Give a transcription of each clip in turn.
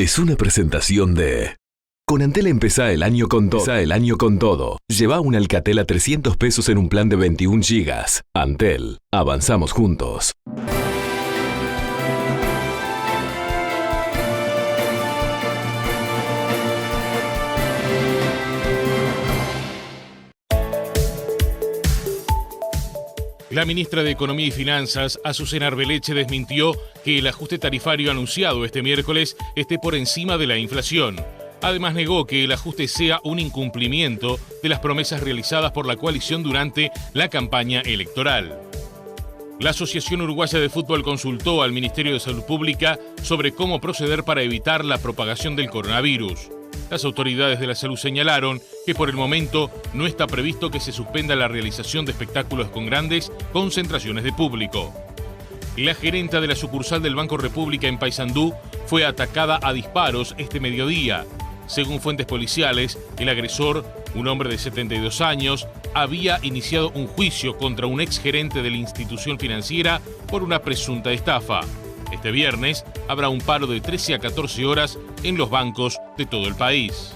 es una presentación de... Con Antel empezá el año con todo. Lleva un Alcatel a 300 pesos en un plan de 21 gigas. Antel, avanzamos juntos. La ministra de Economía y Finanzas, Azucena Arbeleche, desmintió que el ajuste tarifario anunciado este miércoles esté por encima de la inflación. Además, negó que el ajuste sea un incumplimiento de las promesas realizadas por la coalición durante la campaña electoral. La Asociación Uruguaya de Fútbol consultó al Ministerio de Salud Pública sobre cómo proceder para evitar la propagación del coronavirus. Las autoridades de la salud señalaron que por el momento no está previsto que se suspenda la realización de espectáculos con grandes concentraciones de público. La gerenta de la sucursal del Banco República en Paysandú fue atacada a disparos este mediodía. Según fuentes policiales, el agresor, un hombre de 72 años, había iniciado un juicio contra un exgerente de la institución financiera por una presunta estafa. Este viernes habrá un paro de 13 a 14 horas en los bancos de todo el país.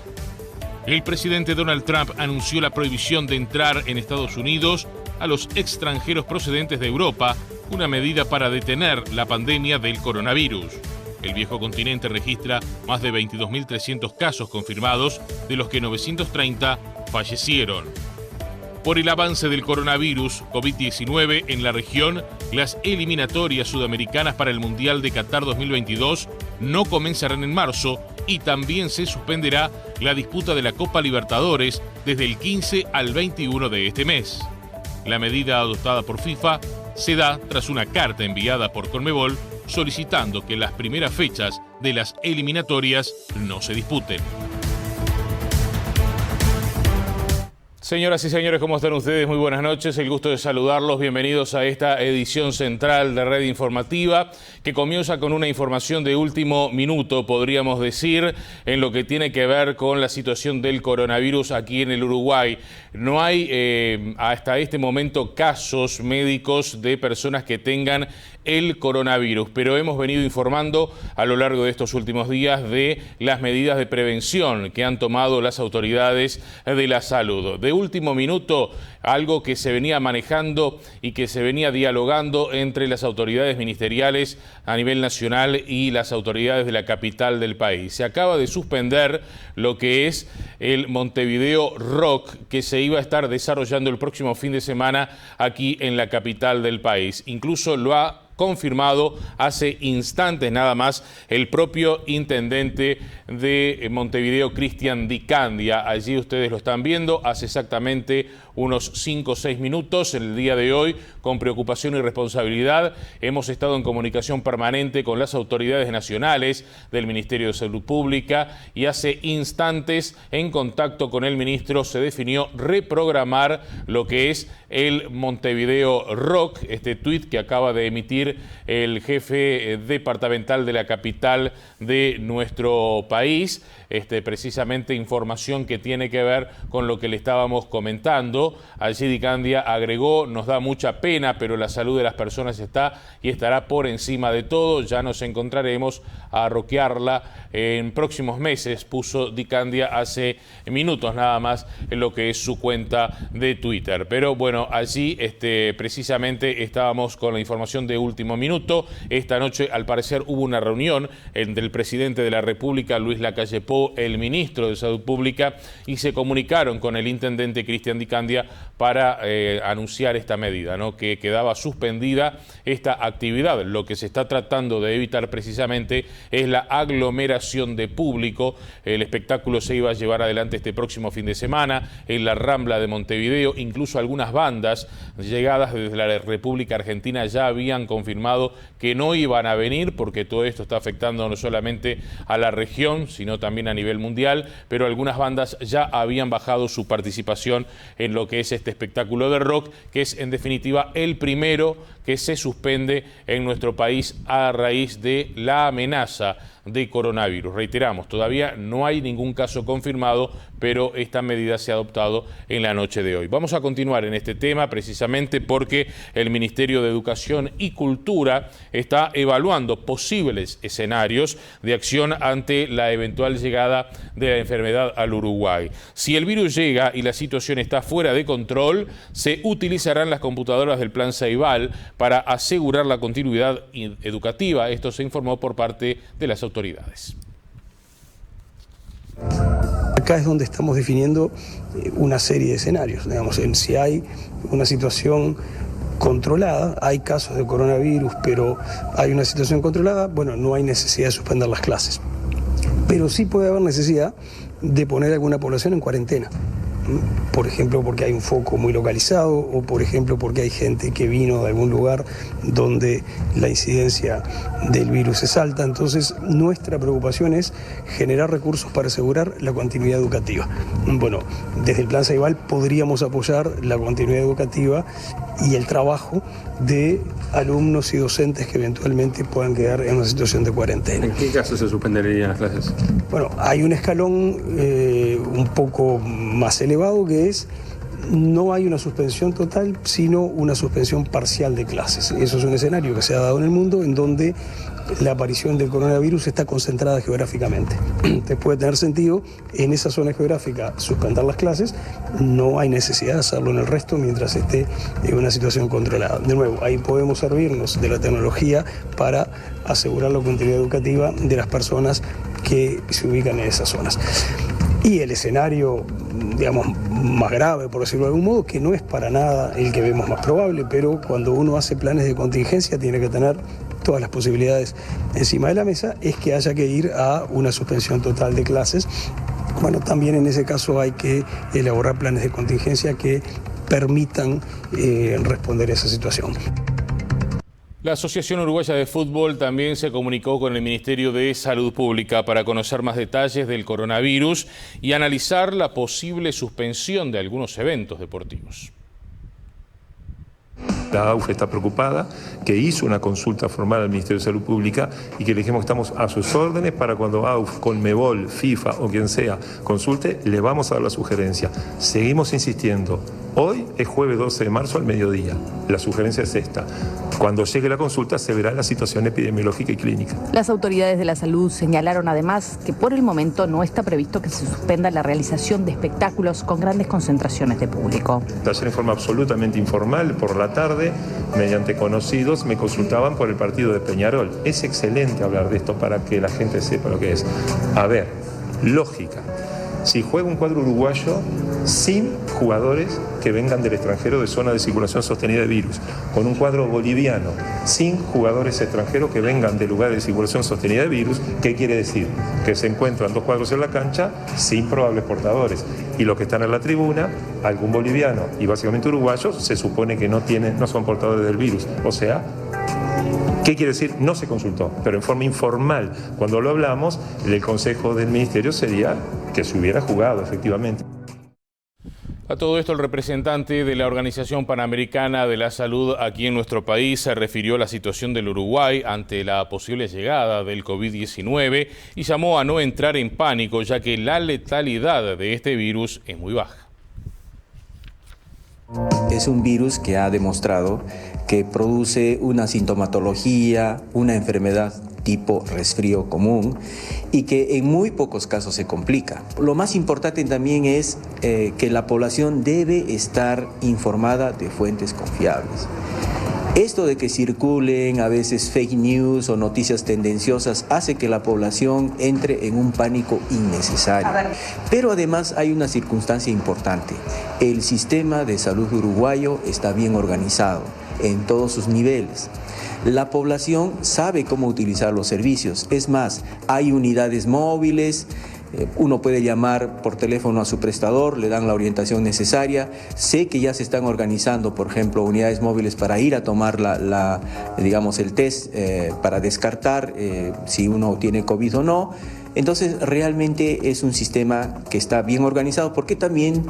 El presidente Donald Trump anunció la prohibición de entrar en Estados Unidos a los extranjeros procedentes de Europa, una medida para detener la pandemia del coronavirus. El viejo continente registra más de 22.300 casos confirmados, de los que 930 fallecieron. Por el avance del coronavirus COVID-19 en la región, las eliminatorias sudamericanas para el Mundial de Qatar 2022 no comenzarán en marzo y también se suspenderá la disputa de la Copa Libertadores desde el 15 al 21 de este mes. La medida adoptada por FIFA se da tras una carta enviada por Conmebol solicitando que las primeras fechas de las eliminatorias no se disputen. Señoras y señores, ¿cómo están ustedes? Muy buenas noches, el gusto de saludarlos. Bienvenidos a esta edición central de Red Informativa, que comienza con una información de último minuto, podríamos decir, en lo que tiene que ver con la situación del coronavirus aquí en el Uruguay. No hay hasta este momento casos médicos de personas que tengan el coronavirus, pero hemos venido informando a lo largo de estos últimos días de las medidas de prevención que han tomado las autoridades de la salud. De último minuto, algo que se venía manejando y que se venía dialogando entre las autoridades ministeriales a nivel nacional y las autoridades de la capital del país. Se acaba de suspender lo que es el Montevideo Rock, que se iba a estar desarrollando el próximo fin de semana aquí en la capital del país. Incluso lo ha confirmado hace instantes nada más el propio intendente de Montevideo, Cristian Di Candia. Allí ustedes lo están viendo, hace exactamente unos 5 o 6 minutos, el día de hoy, con preocupación y responsabilidad, hemos estado en comunicación permanente con las autoridades nacionales del Ministerio de Salud Pública y hace instantes, en contacto con el ministro, se definió reprogramar lo que es el Montevideo Rock, este tuit que acaba de emitir el jefe departamental de la capital de nuestro país, precisamente información que tiene que ver con lo que le estábamos comentando. Allí Di Candia agregó: nos da mucha pena, pero la salud de las personas está y estará por encima de todo. Ya nos encontraremos a rockearla en próximos meses, puso Di Candia hace minutos nada más en lo que es su cuenta de Twitter. Pero bueno, allí precisamente estábamos con la información de último minuto. Esta noche, al parecer, hubo una reunión entre el presidente de la República, Luis Lacalle Pou, el ministro de Salud Pública, y se comunicaron con el intendente Cristian Di Candia para anunciar esta medida, ¿no? Que quedaba suspendida esta actividad. Lo que se está tratando de evitar precisamente es la aglomeración de público. El espectáculo se iba a llevar adelante este próximo fin de semana en la Rambla de Montevideo. Incluso algunas bandas llegadas desde la República Argentina ya habían confirmado que no iban a venir, porque todo esto está afectando no solamente a la región, sino también a nivel mundial, pero algunas bandas ya habían bajado su participación en lo que es este espectáculo de rock, que es en definitiva el primero que se suspende en nuestro país a raíz de la amenaza de coronavirus. Reiteramos, todavía no hay ningún caso confirmado, pero esta medida se ha adoptado en la noche de hoy. Vamos a continuar en este tema precisamente porque el Ministerio de Educación y Cultura está evaluando posibles escenarios de acción ante la eventual llegada de la enfermedad al Uruguay. Si el virus llega y la situación está fuera de control, se utilizarán las computadoras del Plan Ceibal para asegurar la continuidad educativa. Esto se informó por parte de las autoridades. Acá es donde estamos definiendo una serie de escenarios. Digamos, si hay una situación controlada, hay casos de coronavirus, pero hay una situación controlada, bueno, no hay necesidad de suspender las clases. Pero sí puede haber necesidad de poner a alguna población en cuarentena. Por ejemplo, porque hay un foco muy localizado o, por ejemplo, porque hay gente que vino de algún lugar donde la incidencia del virus es alta. Entonces, nuestra preocupación es generar recursos para asegurar la continuidad educativa. Bueno, desde el Plan Ceibal podríamos apoyar la continuidad educativa y el trabajo de alumnos y docentes que eventualmente puedan quedar en una situación de cuarentena. ¿En qué caso se suspenderían las clases? Bueno, hay un escalón un poco más elevado que es, no hay una suspensión total, sino una suspensión parcial de clases. Eso es un escenario que se ha dado en el mundo en donde la aparición del coronavirus está concentrada geográficamente. Entonces puede tener sentido en esa zona geográfica suspender las clases, no hay necesidad de hacerlo en el resto mientras esté en una situación controlada. De nuevo, ahí podemos servirnos de la tecnología para asegurar la continuidad educativa de las personas que se ubican en esas zonas. Y el escenario, digamos, más grave, por decirlo de algún modo, que no es para nada el que vemos más probable, pero cuando uno hace planes de contingencia tiene que tener todas las posibilidades encima de la mesa, es que haya que ir a una suspensión total de clases. Bueno, también en ese caso hay que elaborar planes de contingencia que permitan responder a esa situación. La Asociación Uruguaya de Fútbol también se comunicó con el Ministerio de Salud Pública para conocer más detalles del coronavirus y analizar la posible suspensión de algunos eventos deportivos. La AUF está preocupada, que hizo una consulta formal al Ministerio de Salud Pública y que le dijimos que estamos a sus órdenes para cuando AUF, Conmebol, FIFA o quien sea consulte, le vamos a dar la sugerencia. Seguimos insistiendo. Hoy es jueves 12 de marzo al mediodía. La sugerencia es esta. Cuando llegue la consulta se verá la situación epidemiológica y clínica. Las autoridades de la salud señalaron además que por el momento no está previsto que se suspenda la realización de espectáculos con grandes concentraciones de público. Ayer en forma absolutamente informal, por la tarde, mediante conocidos, me consultaban por el partido de Peñarol. Es excelente hablar de esto para que la gente sepa lo que es. A ver, lógica. Si juega un cuadro uruguayo sin jugadores que vengan del extranjero de zona de circulación sostenida de virus, con un cuadro boliviano sin jugadores extranjeros que vengan de lugares de circulación sostenida de virus, ¿qué quiere decir? Que se encuentran dos cuadros en la cancha sin probables portadores. Y los que están en la tribuna, algún boliviano y básicamente uruguayos, se supone que no son portadores del virus. O sea, ¿qué quiere decir? No se consultó, pero en forma informal. Cuando lo hablamos, el consejo del ministerio sería que se hubiera jugado, efectivamente. A todo esto, el representante de la Organización Panamericana de la Salud aquí en nuestro país se refirió a la situación del Uruguay ante la posible llegada del COVID-19 y llamó a no entrar en pánico, ya que la letalidad de este virus es muy baja. Es un virus que ha demostrado que produce una sintomatología, una enfermedad tipo resfrío común y que en muy pocos casos se complica. Lo más importante también es que la población debe estar informada de fuentes confiables. Esto de que circulen a veces fake news o noticias tendenciosas hace que la población entre en un pánico innecesario. Pero además hay una circunstancia importante. El sistema de salud uruguayo está bien organizado en todos sus niveles. La población sabe cómo utilizar los servicios. Es más, hay unidades móviles. Uno puede llamar por teléfono a su prestador, le dan la orientación necesaria. Sé que ya se están organizando, por ejemplo, unidades móviles para ir a tomar el test para descartar si uno tiene COVID o no. Entonces realmente es un sistema que está bien organizado porque también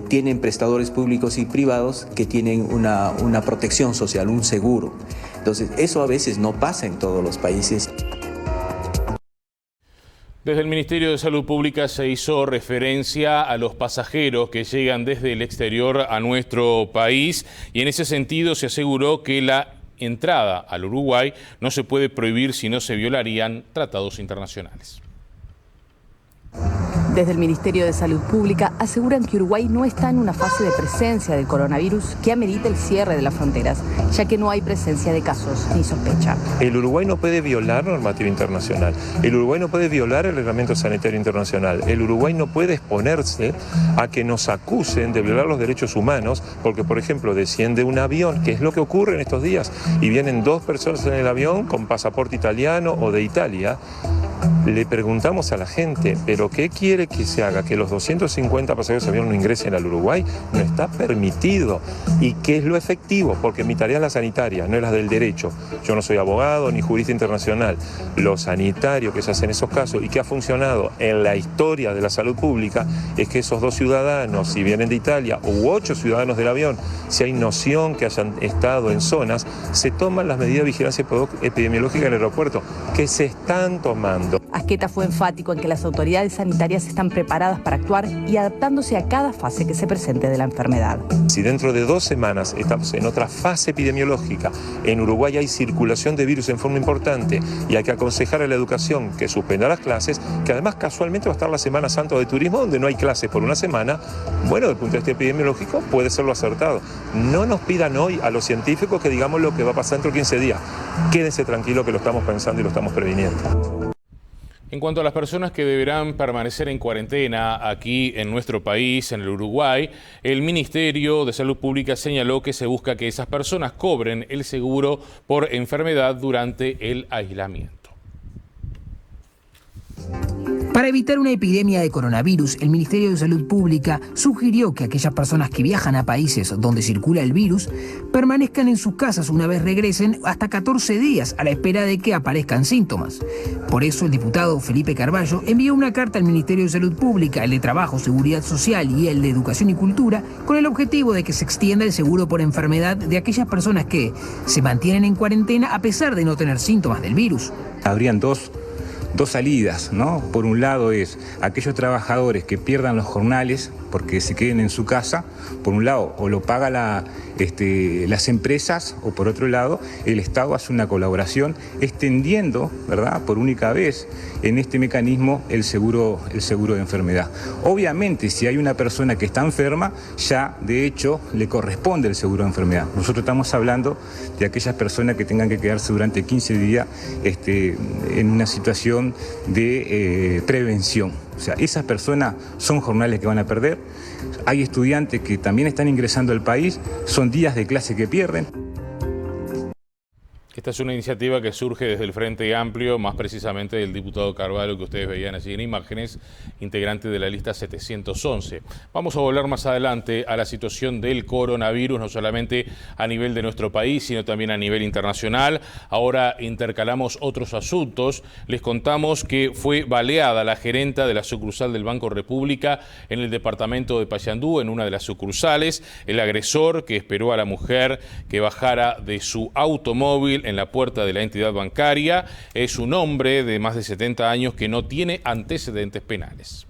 tienen prestadores públicos y privados que tienen una protección social, un seguro. Entonces eso a veces no pasa en todos los países. Desde el Ministerio de Salud Pública se hizo referencia a los pasajeros que llegan desde el exterior a nuestro país y en ese sentido se aseguró que la entrada al Uruguay no se puede prohibir si no se violarían tratados internacionales. Desde el Ministerio de Salud Pública aseguran que Uruguay no está en una fase de presencia del coronavirus que amerita el cierre de las fronteras, ya que no hay presencia de casos ni sospecha. El Uruguay no puede violar normativa internacional, el Uruguay no puede violar el reglamento sanitario internacional, el Uruguay no puede exponerse a que nos acusen de violar los derechos humanos, porque por ejemplo desciende un avión, que es lo que ocurre en estos días, y vienen 2 personas en el avión con pasaporte italiano o de Italia. Le preguntamos a la gente, ¿pero qué quiere que se haga? ¿Que los 250 pasajeros de avión no ingresen al Uruguay? No está permitido. ¿Y qué es lo efectivo? Porque mi tarea es la sanitaria, no es la del derecho. Yo no soy abogado ni jurista internacional. Lo sanitario que se hace en esos casos y que ha funcionado en la historia de la salud pública es que esos 2 ciudadanos, si vienen de Italia, u 8 ciudadanos del avión, si hay noción que hayan estado en zonas, se toman las medidas de vigilancia epidemiológica en el aeropuerto, que se están tomando. Asqueta fue enfático en que las autoridades sanitarias están preparadas para actuar y adaptándose a cada fase que se presente de la enfermedad. Si dentro de 2 semanas estamos en otra fase epidemiológica, en Uruguay hay circulación de virus en forma importante y hay que aconsejar a la educación que suspenda las clases, que además casualmente va a estar la Semana Santa de Turismo, donde no hay clases por una semana, bueno, desde el punto de vista epidemiológico puede ser lo acertado. No nos pidan hoy a los científicos que digamos lo que va a pasar dentro de 15 días. Quédense tranquilos que lo estamos pensando y lo estamos previniendo. En cuanto a las personas que deberán permanecer en cuarentena aquí en nuestro país, en el Uruguay, el Ministerio de Salud Pública señaló que se busca que esas personas cobren el seguro por enfermedad durante el aislamiento. Para evitar una epidemia de coronavirus, el Ministerio de Salud Pública sugirió que aquellas personas que viajan a países donde circula el virus permanezcan en sus casas una vez regresen hasta 14 días a la espera de que aparezcan síntomas. Por eso el diputado Felipe Carballo envió una carta al Ministerio de Salud Pública, el de Trabajo, Seguridad Social y el de Educación y Cultura, con el objetivo de que se extienda el seguro por enfermedad de aquellas personas que se mantienen en cuarentena a pesar de no tener síntomas del virus. Habrían dos salidas, ¿no? Por un lado es aquellos trabajadores que pierdan los jornales porque se queden en su casa, por un lado, o lo paga las empresas, o por otro lado, el Estado hace una colaboración extendiendo, ¿verdad?, por única vez en este mecanismo el seguro de enfermedad. Obviamente, si hay una persona que está enferma, ya de hecho le corresponde el seguro de enfermedad. Nosotros estamos hablando de aquellas personas que tengan que quedarse durante 15 días en una situación de prevención. O sea, esas personas son jornales que van a perder. Hay estudiantes que también están ingresando al país, son días de clase que pierden. Esta es una iniciativa que surge desde el Frente Amplio, más precisamente del diputado Carvalho, que ustedes veían allí en imágenes, integrante de la lista 711. Vamos a volver más adelante a la situación del coronavirus, no solamente a nivel de nuestro país, sino también a nivel internacional. Ahora intercalamos otros asuntos. Les contamos que fue baleada la gerenta de la sucursal del Banco República en el departamento de Paysandú, en una de las sucursales. El agresor, que esperó a la mujer que bajara de su automóvil en la puerta de la entidad bancaria, es un hombre de más de 70 años que no tiene antecedentes penales.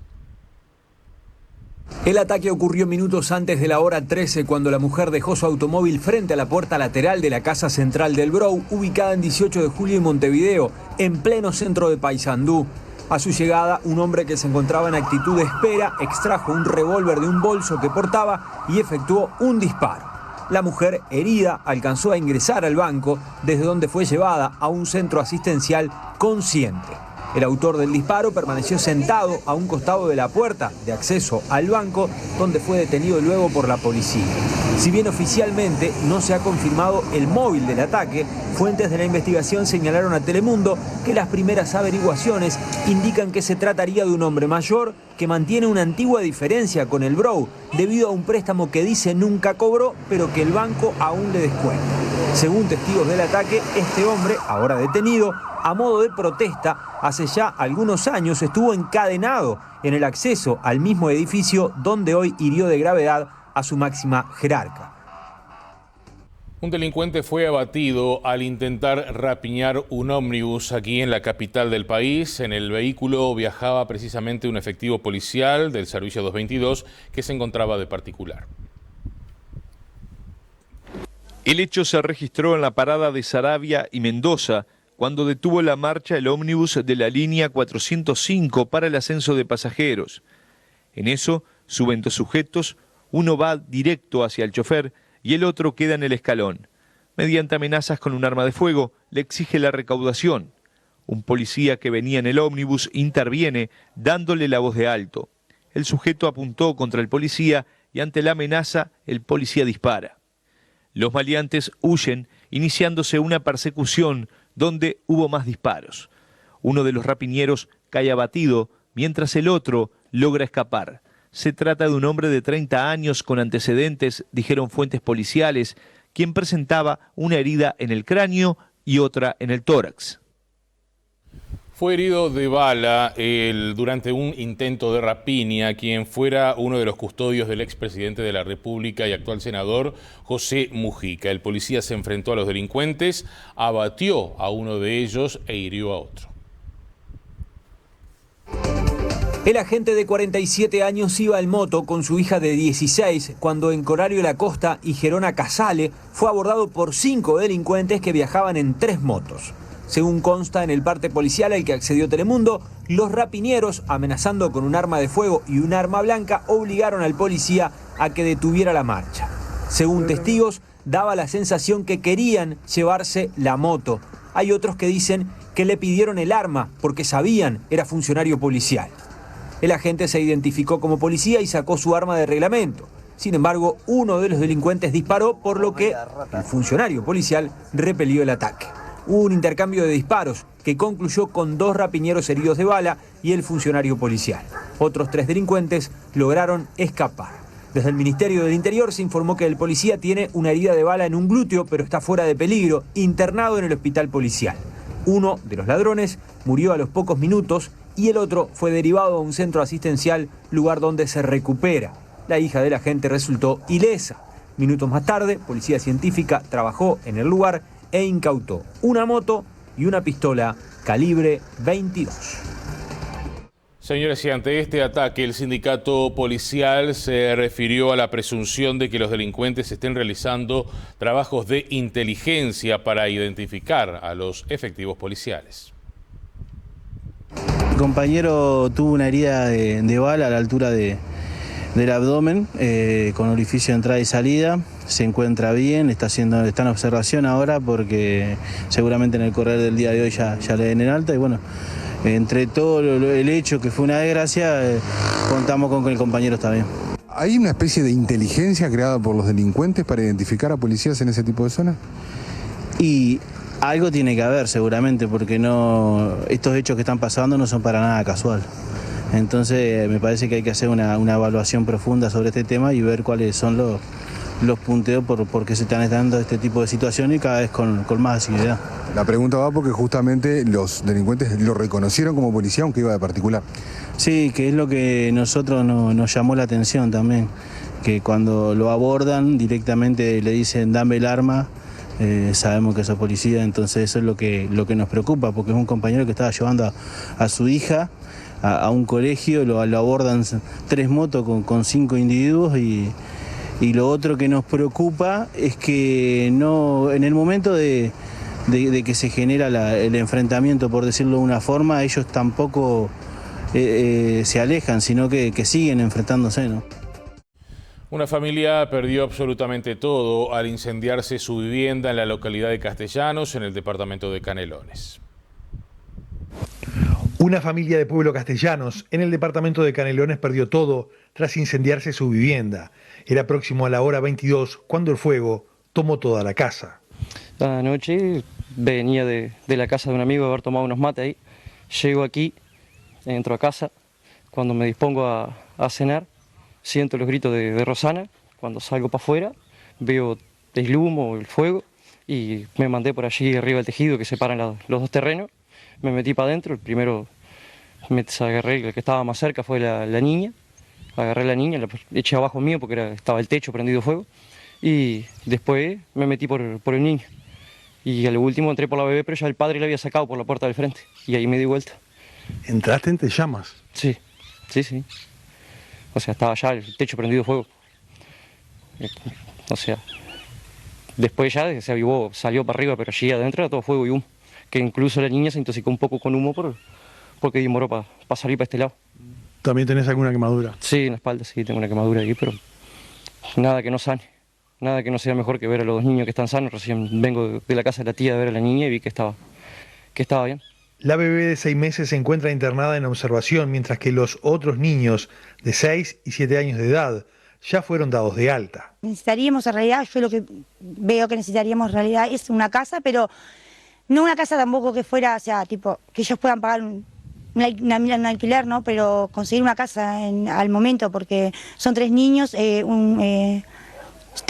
El ataque ocurrió minutos antes de la hora 13 cuando la mujer dejó su automóvil frente a la puerta lateral de la Casa Central del Brou, ubicada en 18 de Julio y Montevideo, en pleno centro de Paysandú. A su llegada, un hombre que se encontraba en actitud de espera extrajo un revólver de un bolso que portaba y efectuó un disparo. La mujer, herida, alcanzó a ingresar al banco, desde donde fue llevada a un centro asistencial consciente. El autor del disparo permaneció sentado a un costado de la puerta de acceso al banco, donde fue detenido luego por la policía. Si bien oficialmente no se ha confirmado el móvil del ataque, fuentes de la investigación señalaron a Telemundo que las primeras averiguaciones indican que se trataría de un hombre mayor que mantiene una antigua diferencia con el Brou debido a un préstamo que dice nunca cobró, pero que el banco aún le descuenta. Según testigos del ataque, este hombre, ahora detenido, a modo de protesta, hace ya algunos años estuvo encadenado en el acceso al mismo edificio donde hoy hirió de gravedad a su máxima jerarca. Un delincuente fue abatido al intentar rapiñar un ómnibus aquí en la capital del país. En el vehículo viajaba precisamente un efectivo policial del servicio 222 que se encontraba de particular. El hecho se registró en la parada de Saravia y Mendoza, cuando detuvo la marcha el ómnibus de la línea 405 para el ascenso de pasajeros. En eso suben dos sujetos, uno va directo hacia el chofer y el otro queda en el escalón. Mediante amenazas con un arma de fuego, le exige la recaudación. Un policía que venía en el ómnibus interviene, dándole la voz de alto. El sujeto apuntó contra el policía y ante la amenaza, el policía dispara. Los maleantes huyen, iniciándose una persecución donde hubo más disparos. Uno de los rapiñeros cae abatido, mientras el otro logra escapar. Se trata de un hombre de 30 años con antecedentes, dijeron fuentes policiales, quien presentaba una herida en el cráneo y otra en el tórax. Fue herido de bala durante un intento de rapiña quien fuera uno de los custodios del expresidente de la República y actual senador José Mujica. El policía se enfrentó a los delincuentes, abatió a uno de ellos e hirió a otro. El agente de 47 años iba en moto con su hija de 16 cuando en Corario La Costa y Gerona Casale fue abordado por 5 delincuentes que viajaban en 3 motos. Según consta en el parte policial al que accedió Telemundo, los rapiñeros, amenazando con un arma de fuego y un arma blanca, obligaron al policía a que detuviera la marcha. Según testigos, daba la sensación que querían llevarse la moto. Hay otros que dicen que le pidieron el arma porque sabían era funcionario policial. El agente se identificó como policía y sacó su arma de reglamento. Sin embargo, uno de los delincuentes disparó, por lo que el funcionario policial repelió el ataque. Hubo un intercambio de disparos que concluyó con 2 rapiñeros heridos de bala y el funcionario policial. Otros 3 delincuentes lograron escapar. Desde el Ministerio del Interior se informó que el policía tiene una herida de bala en un glúteo, pero está fuera de peligro, internado en el hospital policial. Uno de los ladrones murió a los pocos minutos y el otro fue derivado a un centro asistencial, lugar donde se recupera. La hija del agente resultó ilesa. Minutos más tarde, Policía Científica trabajó en el lugar e incautó una moto y una pistola calibre 22. Señores, y ante este ataque, el sindicato policial se refirió a la presunción de que los delincuentes estén realizando trabajos de inteligencia para identificar a los efectivos policiales. El compañero tuvo una herida de bala a la altura del abdomen, con orificio de entrada y salida. Se encuentra bien, está en observación ahora porque seguramente en el correr del día de hoy ya le den el alta. Y bueno, entre todo el hecho que fue una desgracia, contamos con que el compañero está bien. ¿Hay una especie de inteligencia creada por los delincuentes para identificar a policías en ese tipo de zonas? Y algo tiene que haber seguramente, porque estos hechos que están pasando no son para nada casual. Entonces me parece que hay que hacer una evaluación profunda sobre este tema y ver cuáles son los punteos por qué se están dando este tipo de situaciones y cada vez con más asiduidad. La pregunta va porque justamente los delincuentes lo reconocieron como policía, aunque iba de particular. Sí, que es lo que nosotros nos llamó la atención también, que cuando lo abordan directamente le dicen dame el arma, sabemos que sos policía, entonces eso es lo que nos preocupa, porque es un compañero que estaba llevando a su hija a un colegio, lo abordan 3 motos con 5 individuos y lo otro que nos preocupa es que en el momento de que se genera el enfrentamiento, por decirlo de una forma, ellos tampoco se alejan, sino que siguen enfrentándose, ¿no? Una familia perdió absolutamente todo al incendiarse su vivienda en la localidad de Castellanos, en el departamento de Canelones. Una familia de pueblo Castellanos, en el departamento de Canelones, perdió todo tras incendiarse su vivienda. Era próximo a la hora 22 cuando el fuego tomó toda la casa. Anoche venía de la casa de un amigo a haber tomado unos mates ahí. Llego aquí, entro a casa, Cuando me dispongo a cenar, siento los gritos de Rosana. Cuando salgo para afuera, veo el humo, el fuego, y me mandé por allí arriba del tejido que separan los dos terrenos. Me metí para adentro, el primero me agarré, el que estaba más cerca fue la niña. Agarré a la niña, la eché abajo mío porque estaba el techo prendido fuego. Y después me metí por el niño. Y al último entré por la bebé, pero ya el padre la había sacado por la puerta del frente. Y ahí me di vuelta. ¿Entraste entre llamas? Sí. O sea, estaba ya el techo prendido fuego. O sea, después ya se avivó, salió para arriba, pero allí adentro era todo fuego y humo. Que incluso la niña se intoxicó un poco con humo porque demoró para salir para este lado. ¿También tenés alguna quemadura? Sí, en la espalda sí, tengo una quemadura aquí, pero nada que no sane. Nada que no sea mejor que ver a los dos niños que están sanos. Recién vengo de la casa de la tía de ver a la niña y vi que estaba bien. La bebé de 6 meses se encuentra internada en observación, mientras que los otros niños de 6 y 7 años de edad ya fueron dados de alta. Necesitaríamos en realidad, yo lo que veo que necesitaríamos en realidad es una casa, pero no una casa tampoco que fuera, o sea, tipo, que ellos puedan pagar un alquiler, ¿no? Pero conseguir una casa al momento, porque son 3 niños, 3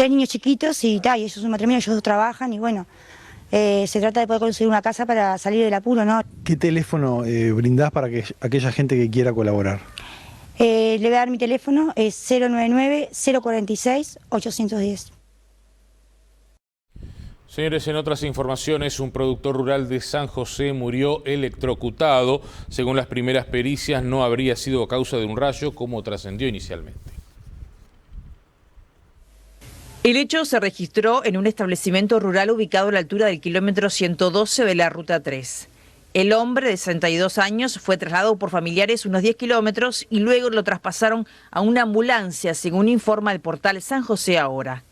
niños chiquitos y ellos son un matrimonio, ellos dos trabajan y bueno, se trata de poder conseguir una casa para salir del apuro, ¿no? ¿Qué teléfono brindás para que aquella gente que quiera colaborar? Le voy a dar mi teléfono, es 099-046-810. Señores, en otras informaciones, un productor rural de San José murió electrocutado. Según las primeras pericias, no habría sido a causa de un rayo, como trascendió inicialmente. El hecho se registró en un establecimiento rural ubicado a la altura del kilómetro 112 de la Ruta 3. El hombre de 62 años fue trasladado por familiares unos 10 kilómetros y luego lo traspasaron a una ambulancia, según informa el portal San José Ahora.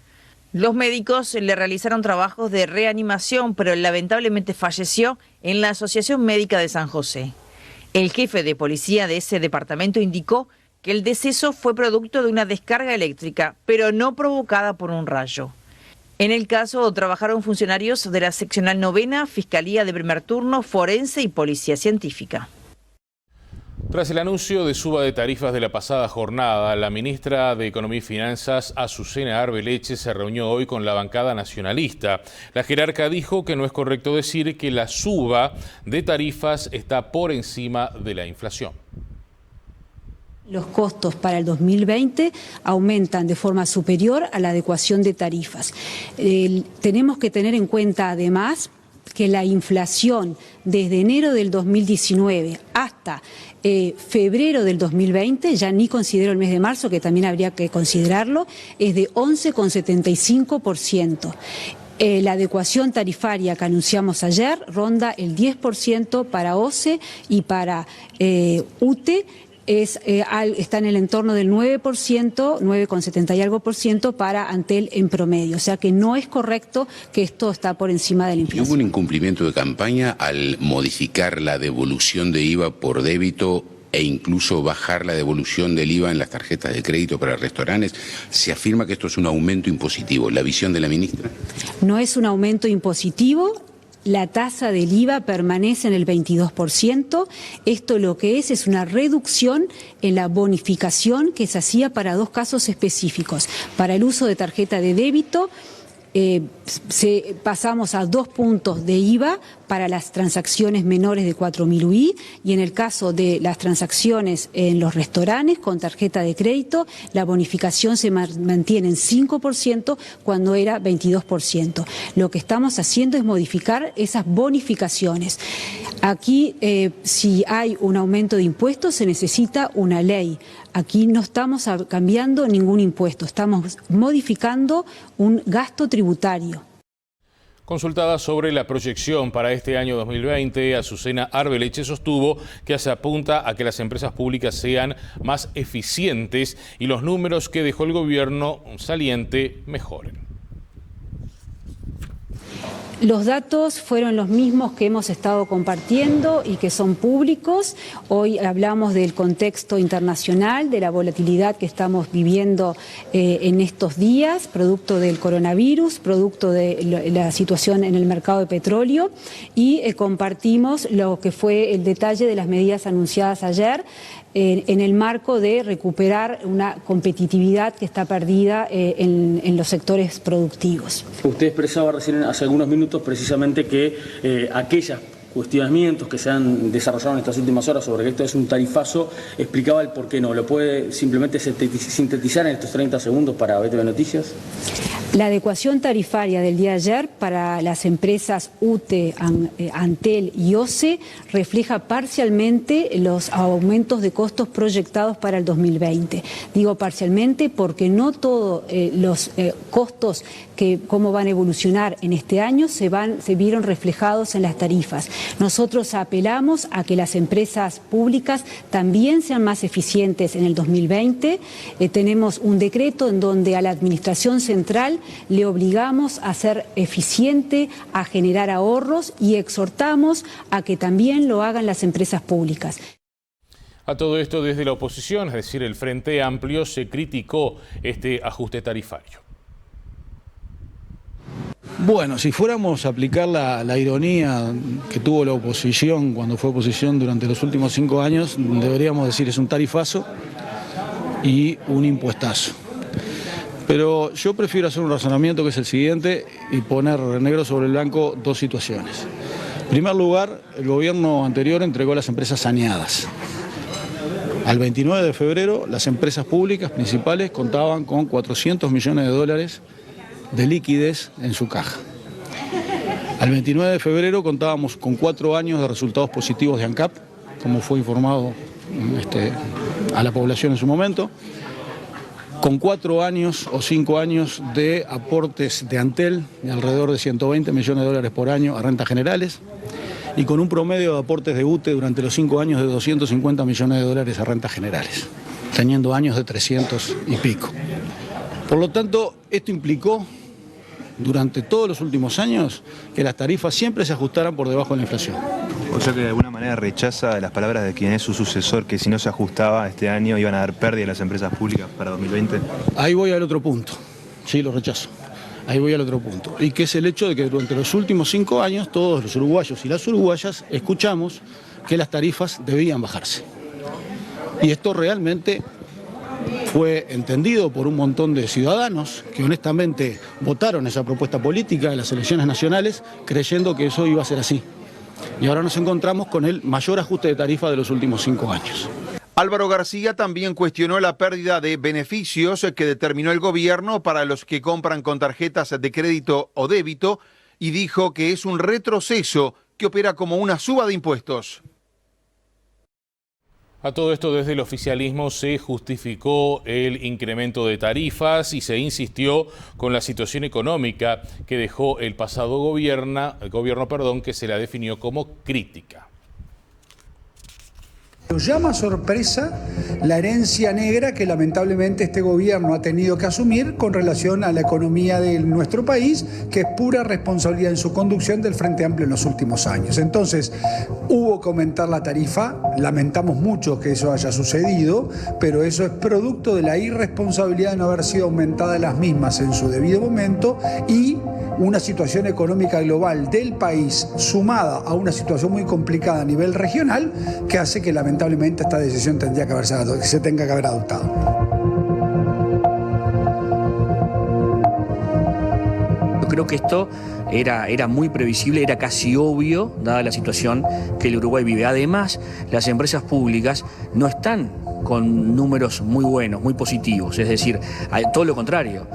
Los médicos le realizaron trabajos de reanimación, pero lamentablemente falleció en la Asociación Médica de San José. El jefe de policía de ese departamento indicó que el deceso fue producto de una descarga eléctrica, pero no provocada por un rayo. En el caso trabajaron funcionarios de la seccional 9ª, Fiscalía de Primer Turno, Forense y Policía Científica. Tras el anuncio de suba de tarifas de la pasada jornada, la ministra de Economía y Finanzas, Azucena Arbeleche, se reunió hoy con la bancada nacionalista. La jerarca dijo que no es correcto decir que la suba de tarifas está por encima de la inflación. Los costos para el 2020 aumentan de forma superior a la adecuación de tarifas. Tenemos que tener en cuenta además que la inflación desde enero del 2019 hasta febrero del 2020, ya ni considero el mes de marzo, que también habría que considerarlo, es de 11,75%. La adecuación tarifaria que anunciamos ayer ronda el 10% para OCE y para UTE. Está en el entorno del 9%, 9,70 y algo por ciento para Antel en promedio. O sea que no es correcto que esto está por encima de la inflación. ¿Hubo un incumplimiento de campaña al modificar la devolución de IVA por débito e incluso bajar la devolución del IVA en las tarjetas de crédito para restaurantes? Se afirma que esto es un aumento impositivo. ¿La visión de la ministra? No es un aumento impositivo. La tasa del IVA permanece en el 22%. Esto lo que es una reducción en la bonificación que se hacía para 2 casos específicos. Para el uso de tarjeta de débito, pasamos a 2 puntos de IVA para las transacciones menores de 4.000 UI y en el caso de las transacciones en los restaurantes con tarjeta de crédito, la bonificación se mantiene en 5% cuando era 22%. Lo que estamos haciendo es modificar esas bonificaciones. Aquí, si hay un aumento de impuestos, se necesita una ley. Aquí no estamos cambiando ningún impuesto, estamos modificando un gasto tributario. Consultada sobre la proyección para este año 2020, Azucena Arbeleche sostuvo que se apunta a que las empresas públicas sean más eficientes y los números que dejó el gobierno saliente mejoren. Los datos fueron los mismos que hemos estado compartiendo y que son públicos. Hoy hablamos del contexto internacional, de la volatilidad que estamos viviendo en estos días, producto del coronavirus, producto de la situación en el mercado de petróleo y compartimos lo que fue el detalle de las medidas anunciadas ayer. en el marco de recuperar una competitividad que está perdida en los sectores productivos. Usted expresaba recién hace algunos minutos precisamente que aquellas cuestionamientos que se han desarrollado en estas últimas horas sobre que esto es un tarifazo, explicaba el por qué no. ¿Lo puede simplemente sintetizar en estos 30 segundos para BTV Noticias? La adecuación tarifaria del día de ayer para las empresas UTE, Antel y OCE refleja parcialmente los aumentos de costos proyectados para el 2020. Digo parcialmente porque no todos los costos que cómo van a evolucionar en este año se vieron reflejados en las tarifas. Nosotros apelamos a que las empresas públicas también sean más eficientes en el 2020. Tenemos un decreto en donde a la Administración Central le obligamos a ser eficiente, a generar ahorros y exhortamos a que también lo hagan las empresas públicas. A todo esto desde la oposición, es decir, el Frente Amplio, se criticó este ajuste tarifario. Bueno, si fuéramos a aplicar la ironía que tuvo la oposición cuando fue oposición durante los últimos 5 años, deberíamos decir es un tarifazo y un impuestazo. Pero yo prefiero hacer un razonamiento que es el siguiente y poner negro sobre el blanco dos situaciones. En primer lugar, el gobierno anterior entregó las empresas saneadas. Al 29 de febrero, las empresas públicas principales contaban con 400 millones de dólares de liquidez en su caja. Al 29 de febrero contábamos con 4 años de resultados positivos de ANCAP, como fue informado a la población en su momento, con 4 años o 5 años de aportes de Antel de alrededor de 120 millones de dólares por año a rentas generales y con un promedio de aportes de UTE durante los 5 años de 250 millones de dólares a rentas generales, teniendo años de 300 y pico. Por lo tanto, esto implicó durante todos los últimos años que las tarifas siempre se ajustaran por debajo de la inflación. O sea que de alguna manera rechaza las palabras de quien es su sucesor, que si no se ajustaba este año iban a dar pérdida a las empresas públicas para 2020. Ahí voy al otro punto, sí, lo rechazo. Ahí voy al otro punto, y que es el hecho de que durante los últimos 5 años todos los uruguayos y las uruguayas escuchamos que las tarifas debían bajarse. Y esto realmente fue entendido por un montón de ciudadanos que honestamente votaron esa propuesta política en las elecciones nacionales creyendo que eso iba a ser así. Y ahora nos encontramos con el mayor ajuste de tarifa de los últimos 5 años. Álvaro García también cuestionó la pérdida de beneficios que determinó el gobierno para los que compran con tarjetas de crédito o débito y dijo que es un retroceso que opera como una suba de impuestos. A todo esto, desde el oficialismo se justificó el incremento de tarifas y se insistió con la situación económica que dejó el pasado gobierno, que se la definió como crítica. Nos llama sorpresa la herencia negra que lamentablemente este gobierno ha tenido que asumir con relación a la economía de nuestro país, que es pura responsabilidad en su conducción del Frente Amplio en los últimos años. Entonces, hubo que aumentar la tarifa, lamentamos mucho que eso haya sucedido, pero eso es producto de la irresponsabilidad de no haber sido aumentada las mismas en su debido momento y una situación económica global del país sumada a una situación muy complicada a nivel regional que hace que lamentablemente esta decisión se tenga que haber adoptado. Yo creo que esto era muy previsible, era casi obvio, dada la situación que el Uruguay vive. Además, las empresas públicas no están con números muy buenos, muy positivos, es decir, todo lo contrario.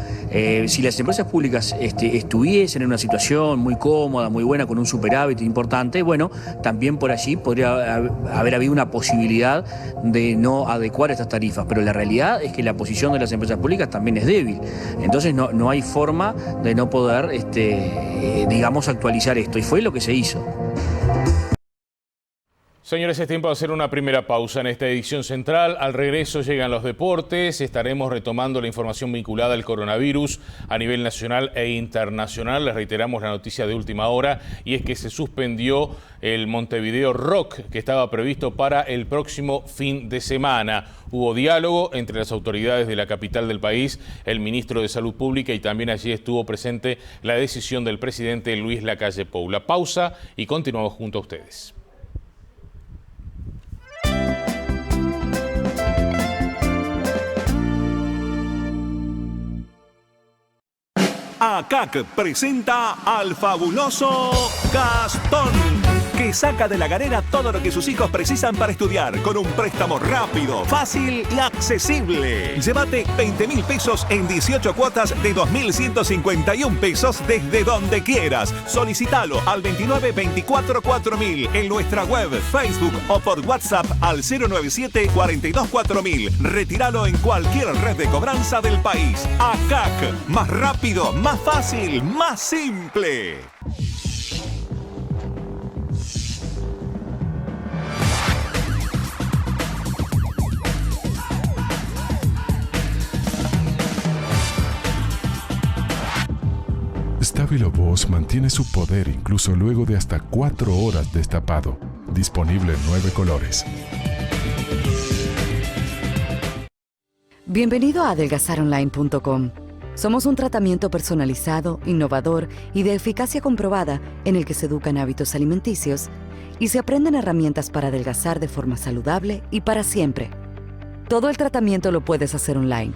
Si las empresas públicas estuviesen en una situación muy cómoda, muy buena, con un superávit importante, bueno, también por allí podría haber habido una posibilidad de no adecuar estas tarifas, pero la realidad es que la posición de las empresas públicas también es débil. Entonces no hay forma de no poder, digamos, actualizar esto, y fue lo que se hizo. Señores, es tiempo de hacer una primera pausa en esta edición central. Al regreso llegan los deportes. Estaremos retomando la información vinculada al coronavirus a nivel nacional e internacional. Les reiteramos la noticia de última hora y es que se suspendió el Montevideo Rock que estaba previsto para el próximo fin de semana. Hubo diálogo entre las autoridades de la capital del país, el ministro de Salud Pública y también allí estuvo presente la decisión del presidente Luis Lacalle Pou. La pausa y continuamos junto a ustedes. ACAC presenta al fabuloso Gastón, que saca de la galera todo lo que sus hijos precisan para estudiar con un préstamo rápido, fácil y accesible. Llévate 20.000 pesos en 18 cuotas de 2.151 pesos desde donde quieras. Solicítalo al 29244000 en nuestra web, Facebook o por WhatsApp al 097 424000. Retíralo en cualquier red de cobranza del país. ACAC, más rápido, más fácil, más simple. Stabilo Boss mantiene su poder incluso luego de hasta 4 horas destapado. Disponible en 9 colores. Bienvenido a adelgazaronline.com. Somos un tratamiento personalizado, innovador y de eficacia comprobada en el que se educan hábitos alimenticios y se aprenden herramientas para adelgazar de forma saludable y para siempre. Todo el tratamiento lo puedes hacer online.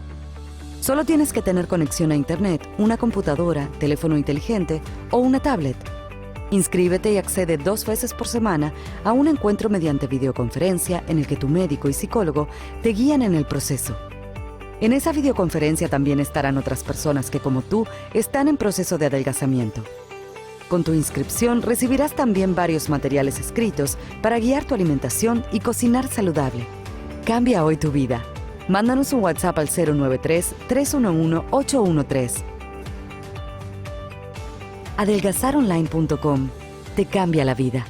Solo tienes que tener conexión a Internet, una computadora, teléfono inteligente o una tablet. Inscríbete y accede 2 veces por semana a un encuentro mediante videoconferencia en el que tu médico y psicólogo te guían en el proceso. En esa videoconferencia también estarán otras personas que, como tú, están en proceso de adelgazamiento. Con tu inscripción recibirás también varios materiales escritos para guiar tu alimentación y cocinar saludable. Cambia hoy tu vida. Mándanos un WhatsApp al 093-311-813. Adelgazaronline.com te cambia la vida.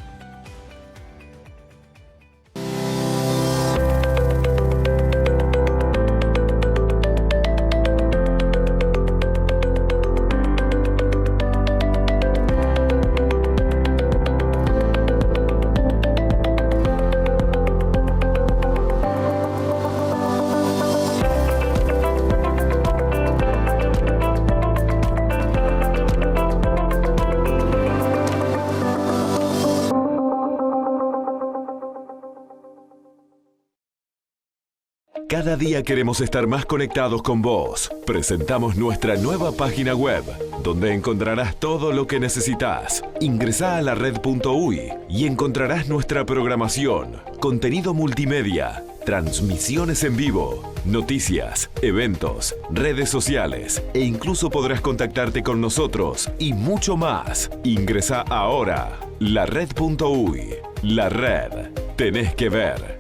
Cada día queremos estar más conectados con vos. Presentamos nuestra nueva página web, donde encontrarás todo lo que necesitas. Ingresá a lared.uy y encontrarás nuestra programación, contenido multimedia, transmisiones en vivo, noticias, eventos, redes sociales e incluso podrás contactarte con nosotros y mucho más. Ingresá ahora. Lared.uy. La red. Tenés que ver.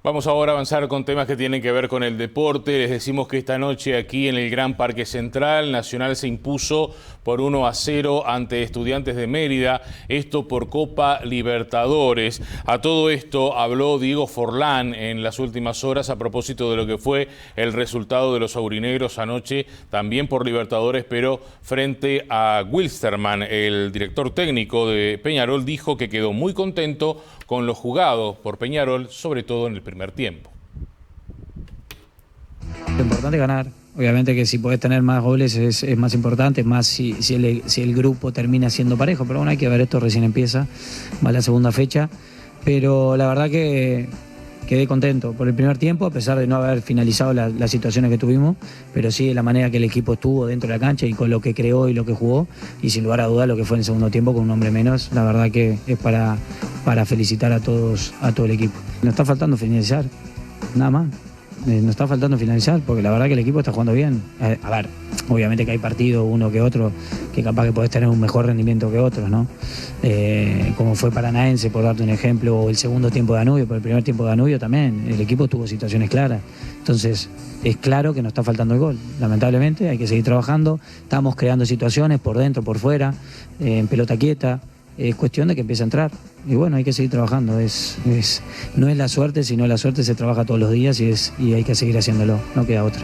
Vamos ahora a avanzar con temas que tienen que ver con el deporte. Les decimos que esta noche aquí en el Gran Parque Central, Nacional se impuso por 1-0 ante Estudiantes de Mérida, esto por Copa Libertadores. A todo esto habló Diego Forlán en las últimas horas a propósito de lo que fue el resultado de los aurinegros anoche, también por Libertadores, pero frente a Wilstermann. El director técnico de Peñarol dijo que quedó muy contento con lo jugado por Peñarol, sobre todo en el primer tiempo. Lo importante es ganar. Obviamente que si podés tener más goles es más importante, más si el grupo termina siendo parejo. Pero bueno, hay que ver, esto recién empieza, va la segunda fecha. Pero la verdad que quedé contento por el primer tiempo, a pesar de no haber finalizado las situaciones que tuvimos, pero sí de la manera que el equipo estuvo dentro de la cancha y con lo que creó y lo que jugó, y sin lugar a dudas lo que fue en el segundo tiempo con un hombre menos, la verdad que es para felicitar a todo el equipo. Nos está faltando finalizar, nada más. Nos está faltando finalizar, porque la verdad que el equipo está jugando bien. A ver, obviamente que hay partidos, uno que otro, que capaz que podés tener un mejor rendimiento que otros, ¿no? Como fue Paranaense, por darte un ejemplo, o el segundo tiempo de Danubio, pero el primer tiempo de Danubio también, el equipo tuvo situaciones claras. Entonces, es claro que nos está faltando el gol. Lamentablemente, hay que seguir trabajando. Estamos creando situaciones por dentro, por fuera, en pelota quieta. Es cuestión de que empiece a entrar. Y bueno, hay que seguir trabajando. No es la suerte, sino la suerte se trabaja todos los días y hay que seguir haciéndolo. No queda otra.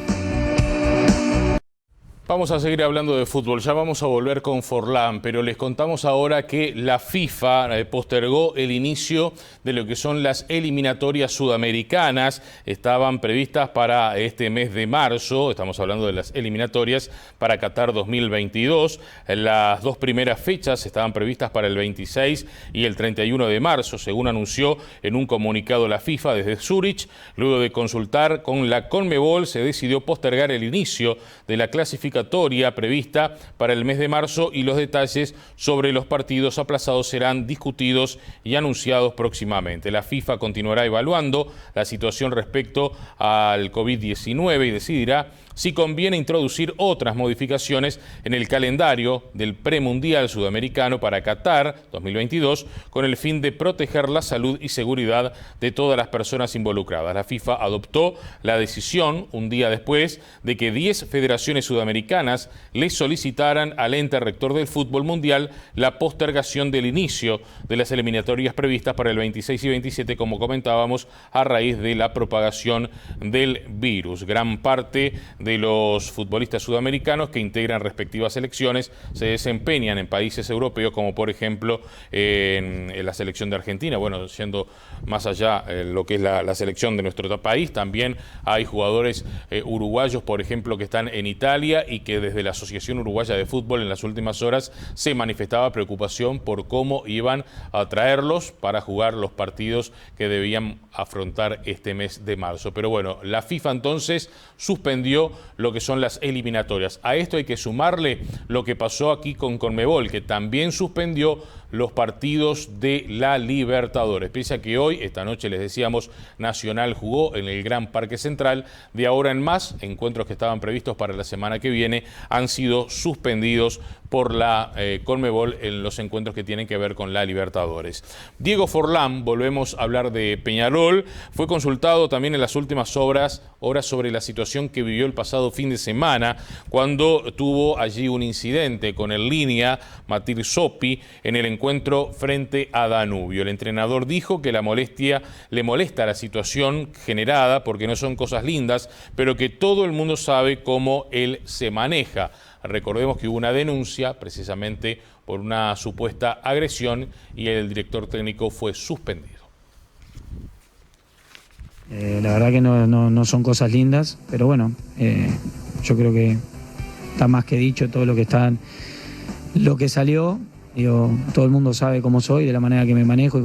Vamos a seguir hablando de fútbol, ya vamos a volver con Forlán, pero les contamos ahora que la FIFA postergó el inicio de lo que son las eliminatorias sudamericanas. Estaban previstas para este mes de marzo, estamos hablando de las eliminatorias para Qatar 2022. Las dos primeras fechas estaban previstas para el 26 y el 31 de marzo, según anunció en un comunicado la FIFA desde Zúrich. Luego de consultar con la Conmebol, se decidió postergar el inicio de la clasificación prevista para el mes de marzo y los detalles sobre los partidos aplazados serán discutidos y anunciados próximamente. La FIFA continuará evaluando la situación respecto al COVID-19 y decidirá si conviene introducir otras modificaciones en el calendario del premundial sudamericano para Qatar 2022 con el fin de proteger la salud y seguridad de todas las personas involucradas. La FIFA adoptó la decisión un día después de que 10 federaciones sudamericanas le solicitaran al ente rector del fútbol mundial la postergación del inicio de las eliminatorias previstas para el 26 y 27, como comentábamos, a raíz de la propagación del virus. Gran parte de los futbolistas sudamericanos que integran respectivas selecciones se desempeñan en países europeos, como por ejemplo en la selección de Argentina. Bueno, siendo más allá lo que es la selección de nuestro país, también hay jugadores uruguayos, por ejemplo, que están en Italia y que desde la Asociación Uruguaya de Fútbol en las últimas horas se manifestaba preocupación por cómo iban a traerlos para jugar los partidos que debían afrontar este mes de marzo. Pero bueno, la FIFA entonces suspendió lo que son las eliminatorias. A esto hay que sumarle lo que pasó aquí con Conmebol, que también suspendió los partidos de la Libertadores. Pese a que hoy, esta noche les decíamos, Nacional jugó en el Gran Parque Central, de ahora en más, encuentros que estaban previstos para la semana que viene han sido suspendidos por la Conmebol en los encuentros que tienen que ver con la Libertadores. Diego Forlán, volvemos a hablar de Peñarol, fue consultado también en las últimas horas sobre la situación que vivió el pasado fin de semana, cuando tuvo allí un incidente con el línea Matir Sopi en el encuentro frente a Danubio. El entrenador dijo que le molesta la situación generada porque no son cosas lindas, pero que todo el mundo sabe cómo él se maneja. Recordemos que hubo una denuncia precisamente por una supuesta agresión y el director técnico fue suspendido. La verdad que no son cosas lindas, pero bueno, yo creo que está más que dicho todo lo que salió. Digo, todo el mundo sabe cómo soy, de la manera que me manejo y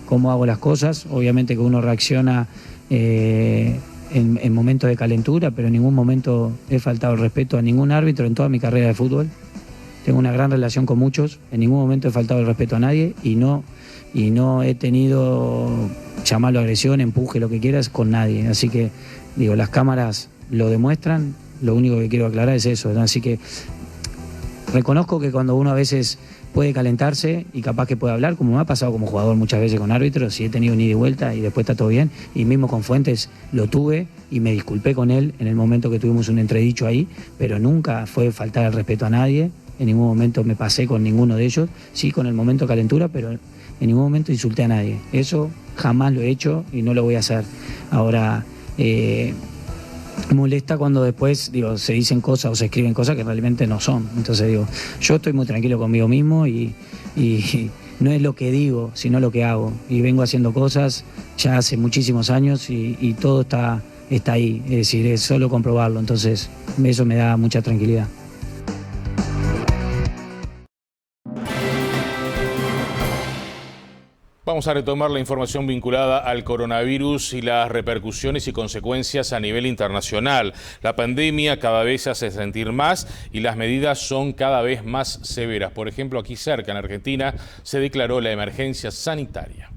cómo hago las cosas. Obviamente que uno reacciona en momentos de calentura, pero en ningún momento he faltado el respeto a ningún árbitro en toda mi carrera de fútbol. Tengo una gran relación con muchos, en ningún momento he faltado el respeto a nadie y no he tenido, llamarlo agresión, empuje, lo que quieras, con nadie. Así que, digo, las cámaras lo demuestran, lo único que quiero aclarar es eso, ¿no? Así que reconozco que cuando uno a veces puede calentarse y capaz que puede hablar, como me ha pasado como jugador muchas veces con árbitros, y he tenido un ida y vuelta y después está todo bien, y mismo con Fuentes lo tuve y me disculpé con él en el momento que tuvimos un entredicho ahí, pero nunca fue faltar el respeto a nadie, en ningún momento me pasé con ninguno de ellos, sí con el momento de calentura, pero en ningún momento insulté a nadie, eso jamás lo he hecho y no lo voy a hacer. Ahora, molesta cuando después, digo, se dicen cosas o se escriben cosas que realmente no son. Entonces digo, yo estoy muy tranquilo conmigo mismo y no es lo que digo, sino lo que hago. Y vengo haciendo cosas ya hace muchísimos años y todo está ahí. Es decir, es solo comprobarlo. Entonces eso me da mucha tranquilidad. Vamos a retomar la información vinculada al coronavirus y las repercusiones y consecuencias a nivel internacional. La pandemia cada vez se hace sentir más y las medidas son cada vez más severas. Por ejemplo, aquí cerca, en Argentina, se declaró la emergencia sanitaria.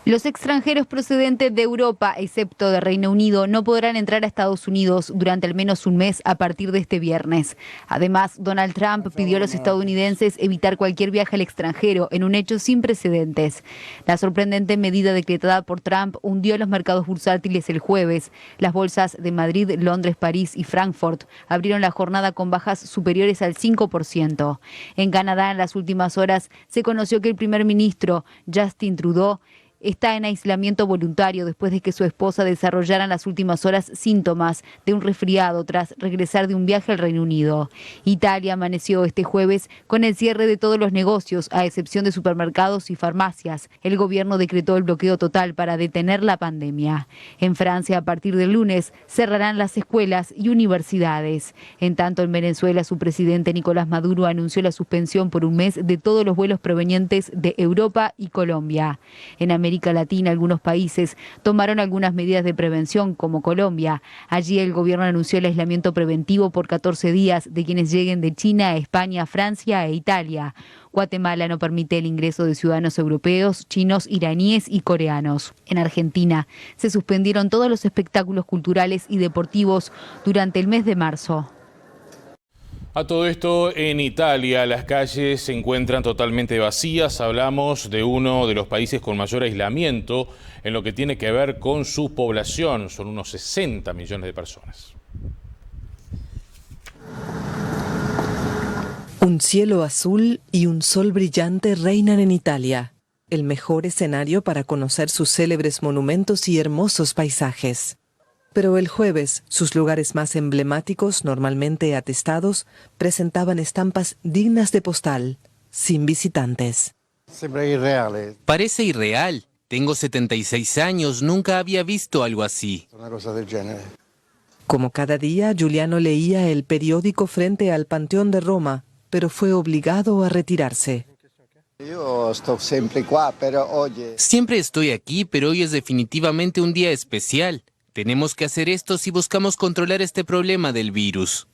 Los extranjeros procedentes de Europa, excepto de Reino Unido, no podrán entrar a Estados Unidos durante al menos un mes a partir de este viernes. Además, Donald Trump pidió a los estadounidenses evitar cualquier viaje al extranjero en un hecho sin precedentes. La sorprendente medida decretada por Trump hundió los mercados bursátiles el jueves. Las bolsas de Madrid, Londres, París y Frankfurt abrieron la jornada con bajas superiores al 5%. En Canadá, en las últimas horas, se conoció que el primer ministro, Justin Trudeau, está en aislamiento voluntario después de que su esposa desarrollara en las últimas horas síntomas de un resfriado tras regresar de un viaje al Reino Unido. Italia amaneció este jueves con el cierre de todos los negocios, a excepción de supermercados y farmacias. El gobierno decretó el bloqueo total para detener la pandemia. En Francia, a partir del lunes, cerrarán las escuelas y universidades. En tanto, en Venezuela, su presidente Nicolás Maduro anunció la suspensión por un mes de todos los vuelos provenientes de Europa y Colombia. En América Latina, algunos países tomaron algunas medidas de prevención, como Colombia. Allí el gobierno anunció el aislamiento preventivo por 14 días de quienes lleguen de China, España, Francia e Italia. Guatemala no permite el ingreso de ciudadanos europeos, chinos, iraníes y coreanos. En Argentina se suspendieron todos los espectáculos culturales y deportivos durante el mes de marzo. A todo esto, en Italia las calles se encuentran totalmente vacías. Hablamos de uno de los países con mayor aislamiento en lo que tiene que ver con su población. Son unos 60 millones de personas. Un cielo azul y un sol brillante reinan en Italia, el mejor escenario para conocer sus célebres monumentos y hermosos paisajes. Pero el jueves, sus lugares más emblemáticos, normalmente atestados, presentaban estampas dignas de postal, sin visitantes. Parece irreal. Tengo 76 años, nunca había visto algo así. Como cada día, Giuliano leía el periódico frente al Panteón de Roma, pero fue obligado a retirarse. Siempre estoy aquí, pero hoy es definitivamente un día especial. Tenemos que hacer esto si buscamos controlar este problema del virus.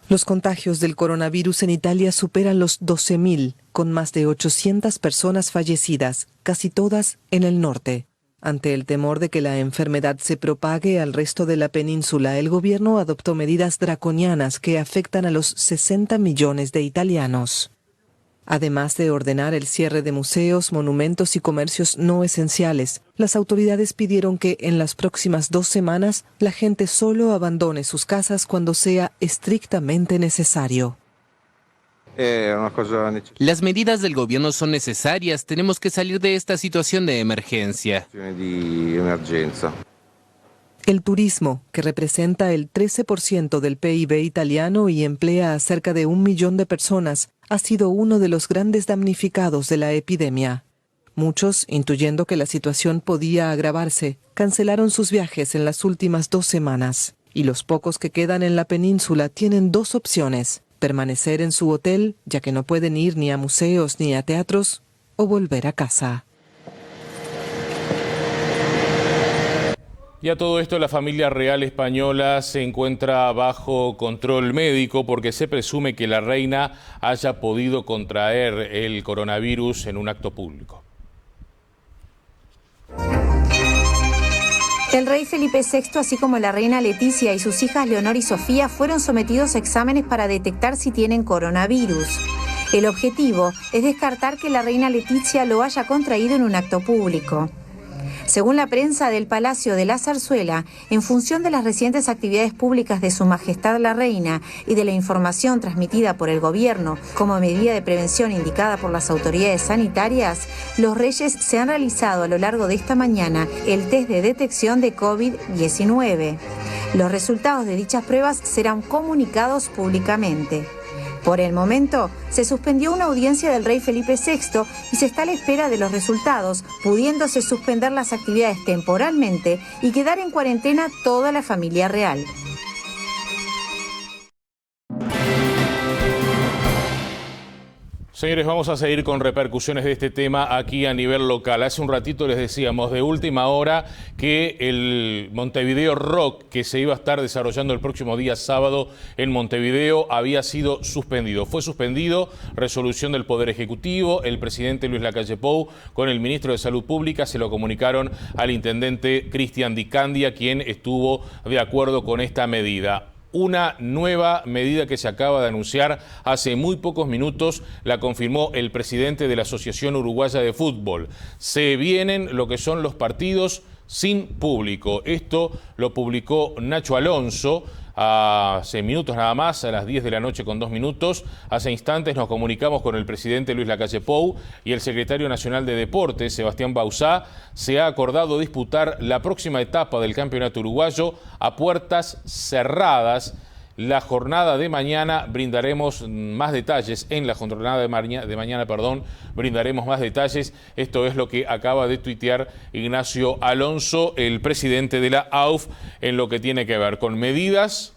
Los contagios del coronavirus en Italia superan los 12.000, con más de 800 personas fallecidas, casi todas en el norte. Ante el temor de que la enfermedad se propague al resto de la península, el gobierno adoptó medidas draconianas que afectan a los 60 millones de italianos. Además de ordenar el cierre de museos, monumentos y comercios no esenciales, las autoridades pidieron que en las próximas 2 semanas la gente solo abandone sus casas cuando sea estrictamente necesario. Las medidas del gobierno son necesarias. Tenemos que salir de esta situación de emergencia. El turismo, que representa el 13% del PIB italiano y emplea a cerca de 1 millón de personas, ha sido uno de los grandes damnificados de la epidemia. Muchos, intuyendo que la situación podía agravarse, cancelaron sus viajes en las últimas 2 semanas. Y los pocos que quedan en la península tienen 2 opciones: permanecer en su hotel, ya que no pueden ir ni a museos ni a teatros, o volver a casa. Y a todo esto, la familia real española se encuentra bajo control médico porque se presume que la reina haya podido contraer el coronavirus en un acto público. El rey Felipe VI, así como la reina Leticia y sus hijas Leonor y Sofía, fueron sometidos a exámenes para detectar si tienen coronavirus. El objetivo es descartar que la reina Leticia lo haya contraído en un acto público. Según la prensa del Palacio de la Zarzuela, en función de las recientes actividades públicas de Su Majestad la Reina y de la información transmitida por el gobierno como medida de prevención indicada por las autoridades sanitarias, los reyes se han realizado a lo largo de esta mañana el test de detección de COVID-19. Los resultados de dichas pruebas serán comunicados públicamente. Por el momento, se suspendió una audiencia del rey Felipe VI y se está a la espera de los resultados, pudiéndose suspender las actividades temporalmente y quedar en cuarentena toda la familia real. Señores, vamos a seguir con repercusiones de este tema aquí a nivel local. Hace un ratito les decíamos de última hora que el Montevideo Rock, que se iba a estar desarrollando el próximo día sábado en Montevideo, había sido suspendido. Fue suspendido, resolución del Poder Ejecutivo. El presidente Luis Lacalle Pou con el ministro de Salud Pública se lo comunicaron al intendente Cristian Di Candia, quien estuvo de acuerdo con esta medida. Una nueva medida que se acaba de anunciar hace muy pocos minutos, la confirmó el presidente de la Asociación Uruguaya de Fútbol. Se vienen lo que son los partidos sin público. Esto lo publicó Nacho Alonso Hace minutos nada más, a las 10 de la noche con 2 minutos, hace instantes nos comunicamos con el presidente Luis Lacalle Pou y el secretario nacional de Deportes, Sebastián Bauzá. Se ha acordado disputar la próxima etapa del campeonato uruguayo a puertas cerradas. La jornada de mañana brindaremos más detalles, brindaremos más detalles. Esto es lo que acaba de tuitear Ignacio Alonso, el presidente de la AUF, en lo que tiene que ver con medidas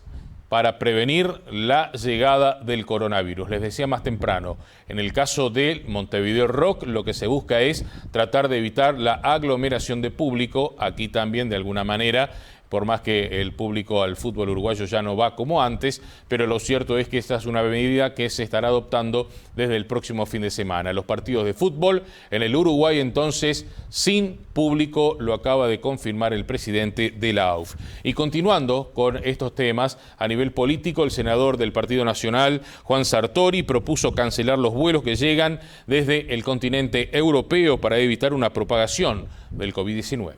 para prevenir la llegada del coronavirus. Les decía más temprano, en el caso del Montevideo Rock, lo que se busca es tratar de evitar la aglomeración de público. Aquí también, de alguna manera, por más que el público al fútbol uruguayo ya no va como antes, pero lo cierto es que esta es una medida que se estará adoptando desde el próximo fin de semana. Los partidos de fútbol en el Uruguay, entonces, sin público, lo acaba de confirmar el presidente de la AUF. Y continuando con estos temas, a nivel político, el senador del Partido Nacional, Juan Sartori, propuso cancelar los vuelos que llegan desde el continente europeo para evitar una propagación del COVID-19.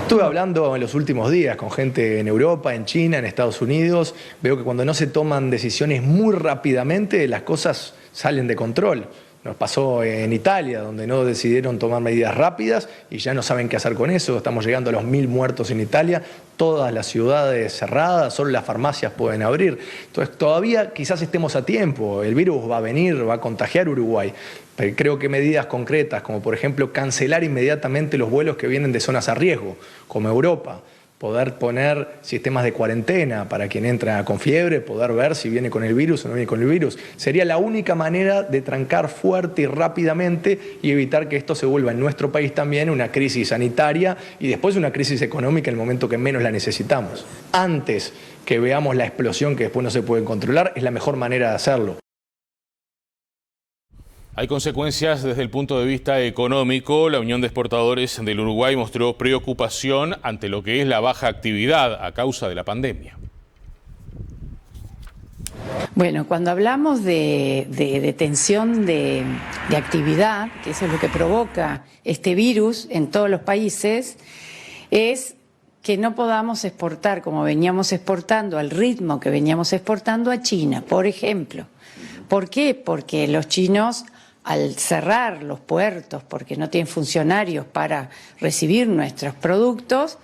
Estuve hablando en los últimos días con gente en Europa, en China, en Estados Unidos. Veo que cuando no se toman decisiones muy rápidamente, las cosas salen de control. Nos pasó en Italia, donde no decidieron tomar medidas rápidas y ya no saben qué hacer con eso. Estamos llegando a los 1000 muertos en Italia, todas las ciudades cerradas, solo las farmacias pueden abrir. Entonces todavía quizás estemos a tiempo, el virus va a venir, va a contagiar Uruguay. Pero creo que medidas concretas, como por ejemplo cancelar inmediatamente los vuelos que vienen de zonas a riesgo, como Europa, poder poner sistemas de cuarentena para quien entra con fiebre, poder ver si viene con el virus o no viene con el virus. Sería la única manera de trancar fuerte y rápidamente y evitar que esto se vuelva en nuestro país también una crisis sanitaria y después una crisis económica en el momento que menos la necesitamos. Antes que veamos la explosión que después no se puede controlar, es la mejor manera de hacerlo. Hay consecuencias desde el punto de vista económico. La Unión de Exportadores del Uruguay mostró preocupación ante lo que es la baja actividad a causa de la pandemia. Bueno, cuando hablamos de tensión de actividad, que eso es lo que provoca este virus en todos los países, es que no podamos exportar como veníamos exportando, al ritmo que veníamos exportando a China, por ejemplo. ¿Por qué? Porque los chinos, al cerrar los puertos porque no tienen funcionarios para recibir nuestros productos,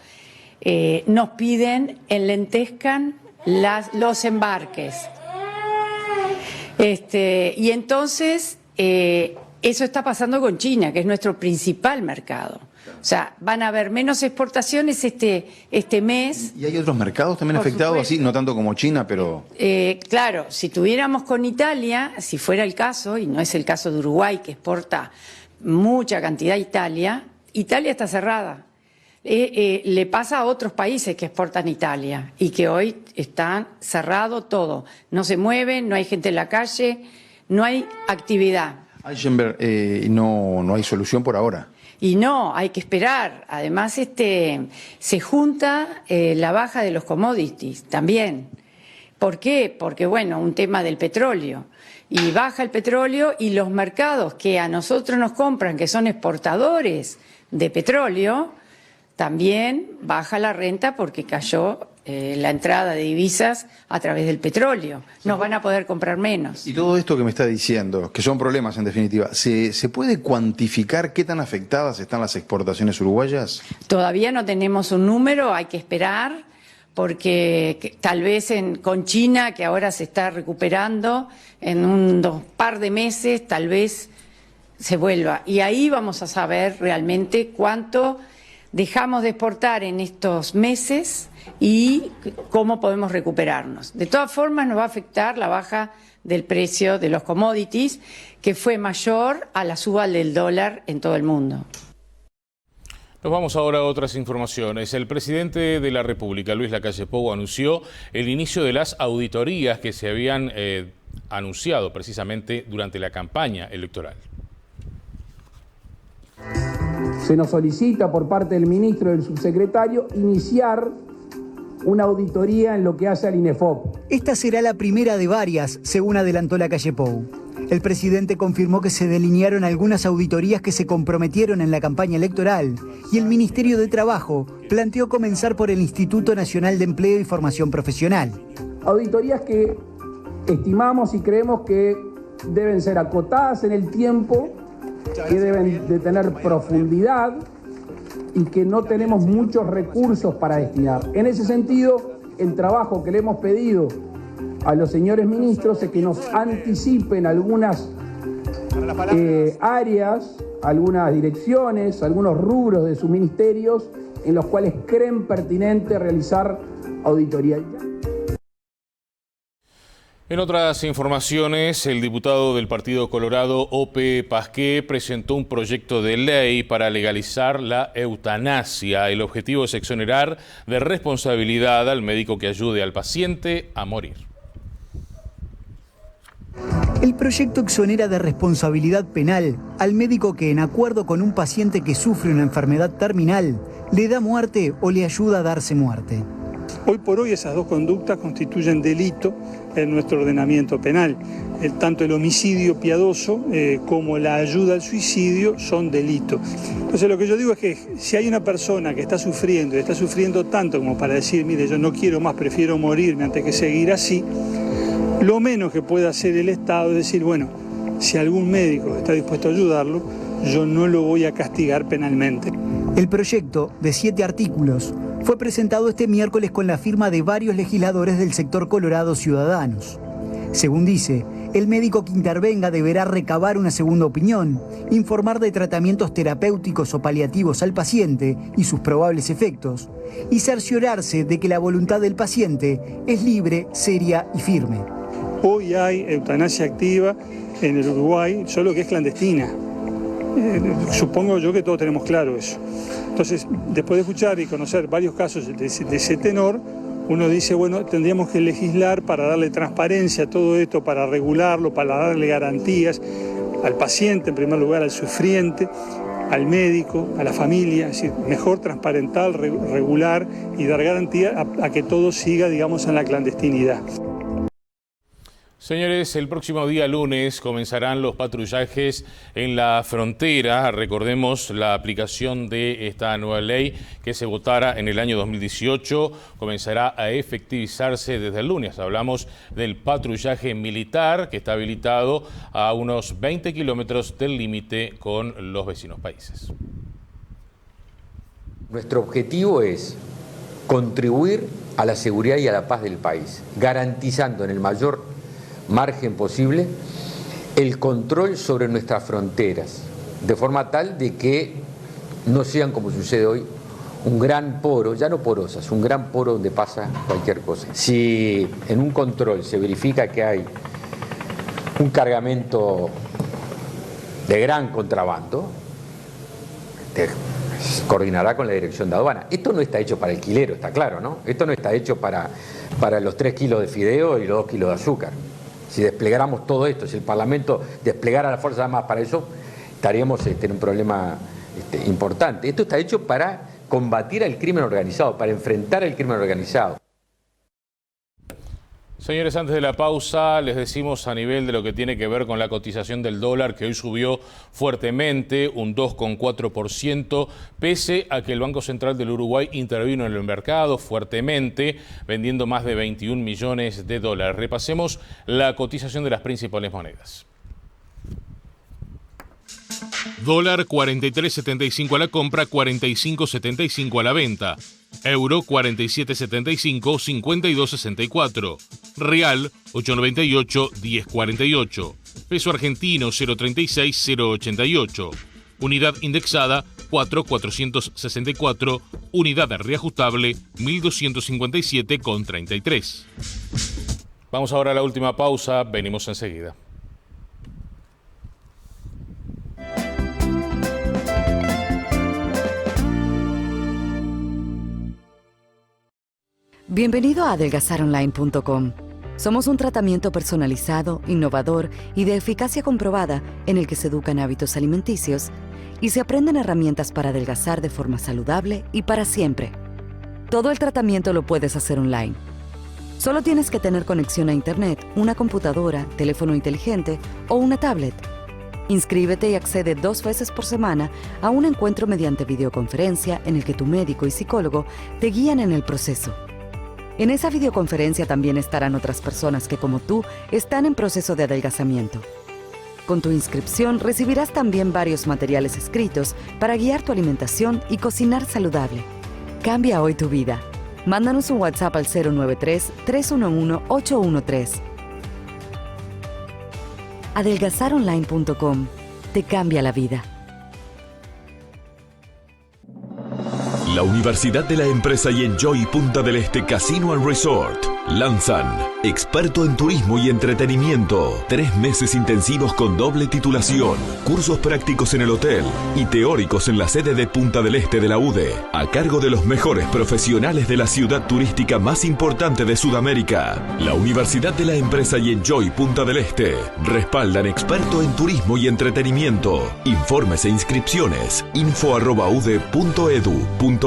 nos piden, enlentezcan los embarques. Y entonces eso está pasando con China, que es nuestro principal mercado. O sea, van a haber menos exportaciones este mes. ¿Y hay otros mercados también afectados así? No tanto como China, pero... Claro, si tuviéramos con Italia, si fuera el caso, y no es el caso de Uruguay, que exporta mucha cantidad a Italia, Italia está cerrada. Le pasa a otros países que exportan a Italia y que hoy están cerrado todo. No se mueven, no hay gente en la calle, no hay actividad. Eichenberg, no hay solución por ahora. Y no, hay que esperar. Además, se junta la baja de los commodities también. ¿Por qué? Porque, bueno, un tema del petróleo. Y baja el petróleo y los mercados que a nosotros nos compran, que son exportadores de petróleo, también baja la renta porque cayó la entrada de divisas a través del petróleo. Nos van a poder comprar menos. Y todo esto que me está diciendo, que son problemas en definitiva, ¿se puede cuantificar qué tan afectadas están las exportaciones uruguayas? Todavía no tenemos un número, hay que esperar, porque tal vez con China, que ahora se está recuperando, en un par de meses tal vez se vuelva. Y ahí vamos a saber realmente cuánto dejamos de exportar en estos meses y cómo podemos recuperarnos. De todas formas, nos va a afectar la baja del precio de los commodities, que fue mayor a la suba del dólar en todo el mundo. Nos vamos ahora a otras informaciones. El presidente de la República, Luis Lacalle Pou, anunció el inicio de las auditorías que se habían anunciado precisamente durante la campaña electoral. Se nos solicita por parte del ministro y del subsecretario iniciar una auditoría en lo que hace al INEFOP. Esta será la primera de varias, según adelantó Lacalle Pou. El presidente confirmó que se delinearon algunas auditorías que se comprometieron en la campaña electoral y el Ministerio de Trabajo planteó comenzar por el Instituto Nacional de Empleo y Formación Profesional. Auditorías que estimamos y creemos que deben ser acotadas en el tiempo, que deben de tener profundidad y que no tenemos muchos recursos para destinar. En ese sentido, el trabajo que le hemos pedido a los señores ministros es que nos anticipen algunas áreas, algunas direcciones, algunos rubros de sus ministerios en los cuales creen pertinente realizar auditoría. En otras informaciones, el diputado del Partido Colorado, Ope Pasqué, presentó un proyecto de ley para legalizar la eutanasia. El objetivo es exonerar de responsabilidad al médico que ayude al paciente a morir. El proyecto exonera de responsabilidad penal al médico que, en acuerdo con un paciente que sufre una enfermedad terminal, le da muerte o le ayuda a darse muerte. Hoy por hoy esas dos conductas constituyen delito en nuestro ordenamiento penal. Tanto el homicidio piadoso como la ayuda al suicidio son delitos. Entonces lo que yo digo es que si hay una persona que está sufriendo y está sufriendo tanto como para decir, mire, yo no quiero más, prefiero morirme antes que seguir así, lo menos que puede hacer el Estado es decir, bueno, si algún médico está dispuesto a ayudarlo, yo no lo voy a castigar penalmente. El proyecto, de 7 artículos, fue presentado este miércoles con la firma de varios legisladores del sector Colorado Ciudadanos. Según dice, el médico que intervenga deberá recabar una segunda opinión, informar de tratamientos terapéuticos o paliativos al paciente y sus probables efectos, y cerciorarse de que la voluntad del paciente es libre, seria y firme. Hoy hay eutanasia activa en el Uruguay, solo que es clandestina. Supongo yo que todos tenemos claro eso. Entonces, después de escuchar y conocer varios casos de ese tenor, uno dice, bueno, tendríamos que legislar para darle transparencia a todo esto, para regularlo, para darle garantías al paciente, en primer lugar al sufriente, al médico, a la familia, es decir, mejor transparentar, regular y dar garantía a que todo siga, digamos, en la clandestinidad. Señores, el próximo día lunes comenzarán los patrullajes en la frontera. Recordemos la aplicación de esta nueva ley que se votara en el año 2018. Comenzará a efectivizarse desde el lunes. Hablamos del patrullaje militar que está habilitado a unos 20 kilómetros del límite con los vecinos países. Nuestro objetivo es contribuir a la seguridad y a la paz del país, garantizando en el mayor margen posible el control sobre nuestras fronteras, de forma tal de que no sean, como sucede hoy, un gran poro, ya no porosas, un gran poro donde pasa cualquier cosa. Si en un control se verifica que hay un cargamento de gran contrabando, coordinará con la dirección de aduana. Esto no está hecho para el quilero, está claro, ¿no? Esto no está hecho para los 3 kilos de fideo y los 2 kilos de azúcar. Si desplegáramos todo esto, si el Parlamento desplegara las Fuerzas Armadas para eso, estaríamos en un problema importante. Esto está hecho para combatir al crimen organizado, para enfrentar al crimen organizado. Señores, antes de la pausa les decimos a nivel de lo que tiene que ver con la cotización del dólar, que hoy subió fuertemente, un 2,4%, pese a que el Banco Central del Uruguay intervino en el mercado fuertemente, vendiendo más de 21 millones de dólares. Repasemos la cotización de las principales monedas. Dólar 43.75 a la compra, 45.75 a la venta. Euro 47.75, 52.64. Real 8.98, 10.48. Peso argentino 0.36, 0.88. Unidad indexada 4.464. Unidad reajustable 1.257,33. Vamos ahora a la última pausa, venimos enseguida. Bienvenido a adelgazaronline.com. Somos un tratamiento personalizado, innovador y de eficacia comprobada en el que se educan hábitos alimenticios y se aprenden herramientas para adelgazar de forma saludable y para siempre. Todo el tratamiento lo puedes hacer online. Solo tienes que tener conexión a Internet, una computadora, teléfono inteligente o una tablet. Inscríbete y accede 2 veces por semana a un encuentro mediante videoconferencia en el que tu médico y psicólogo te guían en el proceso. En esa videoconferencia también estarán otras personas que, como tú, están en proceso de adelgazamiento. Con tu inscripción recibirás también varios materiales escritos para guiar tu alimentación y cocinar saludable. Cambia hoy tu vida. Mándanos un WhatsApp al 093-311-813. Adelgazaronline.com te cambia la vida. La Universidad de la Empresa y Enjoy Punta del Este Casino and Resort lanzan Experto en Turismo y Entretenimiento. 3 meses intensivos con doble titulación, cursos prácticos en el hotel y teóricos en la sede de Punta del Este de la UDE, a cargo de los mejores profesionales de la ciudad turística más importante de Sudamérica. La Universidad de la Empresa y Enjoy Punta del Este respaldan Experto en Turismo y Entretenimiento. Informes e inscripciones info@ude.edu.uy.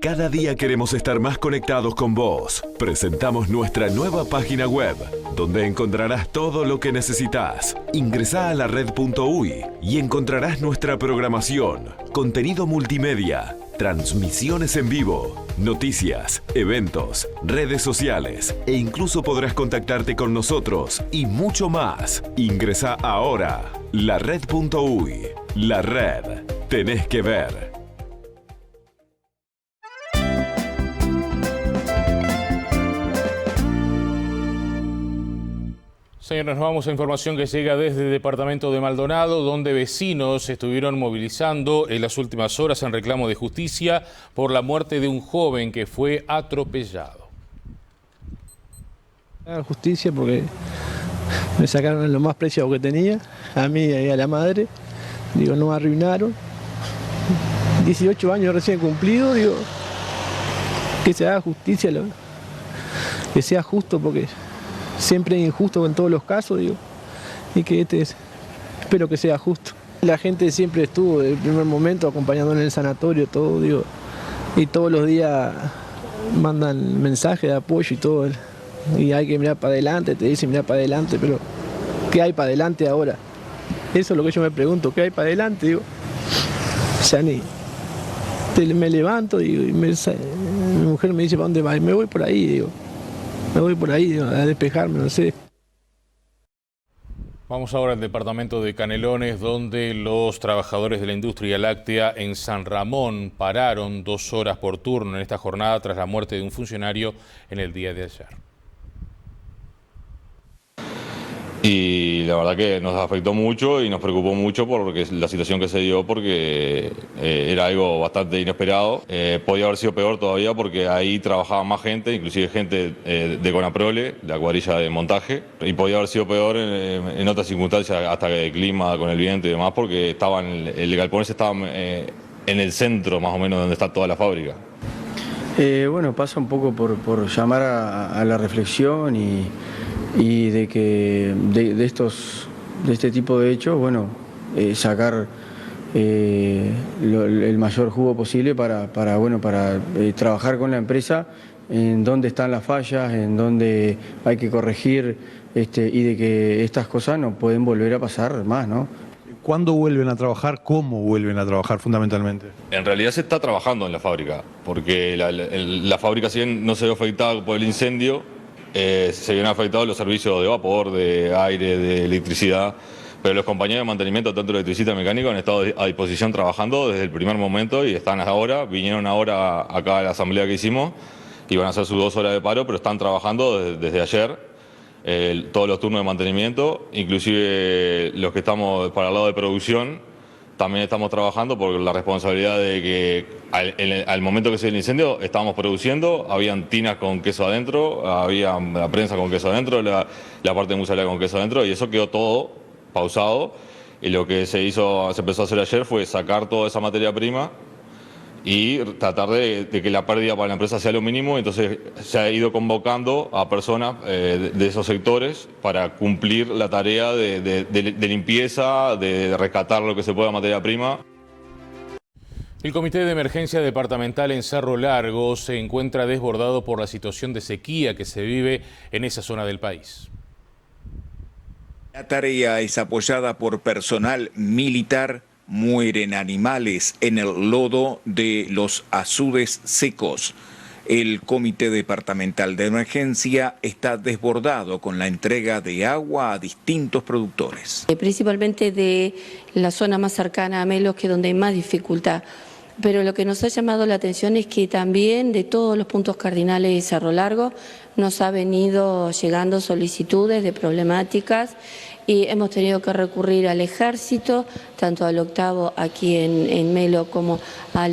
Cada día queremos estar más conectados con vos. Presentamos nuestra nueva página web, donde encontrarás todo lo que necesitas. Ingresá a lared.uy y encontrarás nuestra programación, contenido multimedia, transmisiones en vivo, noticias, eventos, redes sociales e incluso podrás contactarte con nosotros y mucho más. Ingresá ahora. Lared.uy. La Red. Tenés que ver. Señores, nos vamos a información que llega desde el departamento de Maldonado, donde vecinos estuvieron movilizando en las últimas horas en reclamo de justicia por la muerte de un joven que fue atropellado. Justicia porque me sacaron lo más preciado que tenía, a mí y a la madre. Digo, nos arruinaron. 18 años recién cumplidos, digo, que se haga justicia, que sea justo porque siempre es injusto en todos los casos, digo, y que espero que sea justo. La gente siempre estuvo desde el primer momento acompañándonos en el sanatorio, todo, digo, y todos los días mandan mensajes de apoyo y todo, y hay que mirar para adelante, te dicen mirar para adelante, pero ¿qué hay para adelante ahora? Eso es lo que yo me pregunto, ¿qué hay para adelante? Digo, ya ni me levanto y mi mujer me dice, ¿para dónde vas? Y me voy por ahí, digo. Me voy por ahí a despejarme, no sé. Vamos ahora al departamento de Canelones, donde los trabajadores de la industria láctea en San Ramón pararon 2 horas por turno en esta jornada tras la muerte de un funcionario en el día de ayer. Y la verdad que nos afectó mucho y nos preocupó mucho porque la situación que se dio, porque era algo bastante inesperado. Podía haber sido peor todavía porque ahí trabajaba más gente, inclusive gente de Conaprole, la cuadrilla de montaje, y podía haber sido peor en otras circunstancias, hasta que el clima, con el viento y demás, porque el galpón estaba en el centro más o menos donde está toda la fábrica. Bueno, pasa un poco por llamar a la reflexión y de que de este tipo de hechos, bueno, sacar el mayor jugo posible para trabajar con la empresa en dónde están las fallas, en dónde hay que corregir, y de que estas cosas no pueden volver a pasar más, ¿no? ¿Cuándo vuelven a trabajar? ¿Cómo vuelven a trabajar fundamentalmente? En realidad se está trabajando en la fábrica, porque la fábrica, si bien no se vio afectada por el incendio, se vieron afectados los servicios de vapor, de aire, de electricidad, pero los compañeros de mantenimiento, tanto electricista y mecánico, han estado a disposición trabajando desde el primer momento y están ahora, vinieron ahora acá a la asamblea que hicimos y van a hacer sus 2 horas de paro, pero están trabajando desde ayer, todos los turnos de mantenimiento, inclusive los que estamos para el lado de producción, también estamos trabajando por la responsabilidad de que al momento que se dio el incendio estábamos produciendo, habían tinas con queso adentro, había la prensa con queso adentro, la parte de mozzarella con queso adentro, y eso quedó todo pausado. Y lo que se empezó a hacer ayer fue sacar toda esa materia prima y tratar de que la pérdida para la empresa sea lo mínimo. Entonces se ha ido convocando a personas de esos sectores para cumplir la tarea de limpieza, de rescatar lo que se pueda de materia prima. El Comité de Emergencia Departamental en Cerro Largo se encuentra desbordado por la situación de sequía que se vive en esa zona del país. La tarea es apoyada por personal militar. Mueren animales en el lodo de los azudes secos. El Comité Departamental de Emergencia está desbordado con la entrega de agua a distintos productores. Principalmente de la zona más cercana a Melo, que es donde hay más dificultad. Pero lo que nos ha llamado la atención es que también de todos los puntos cardinales de Cerro Largo nos ha venido llegando solicitudes de problemáticas y hemos tenido que recurrir al ejército, tanto al octavo aquí en Melo como al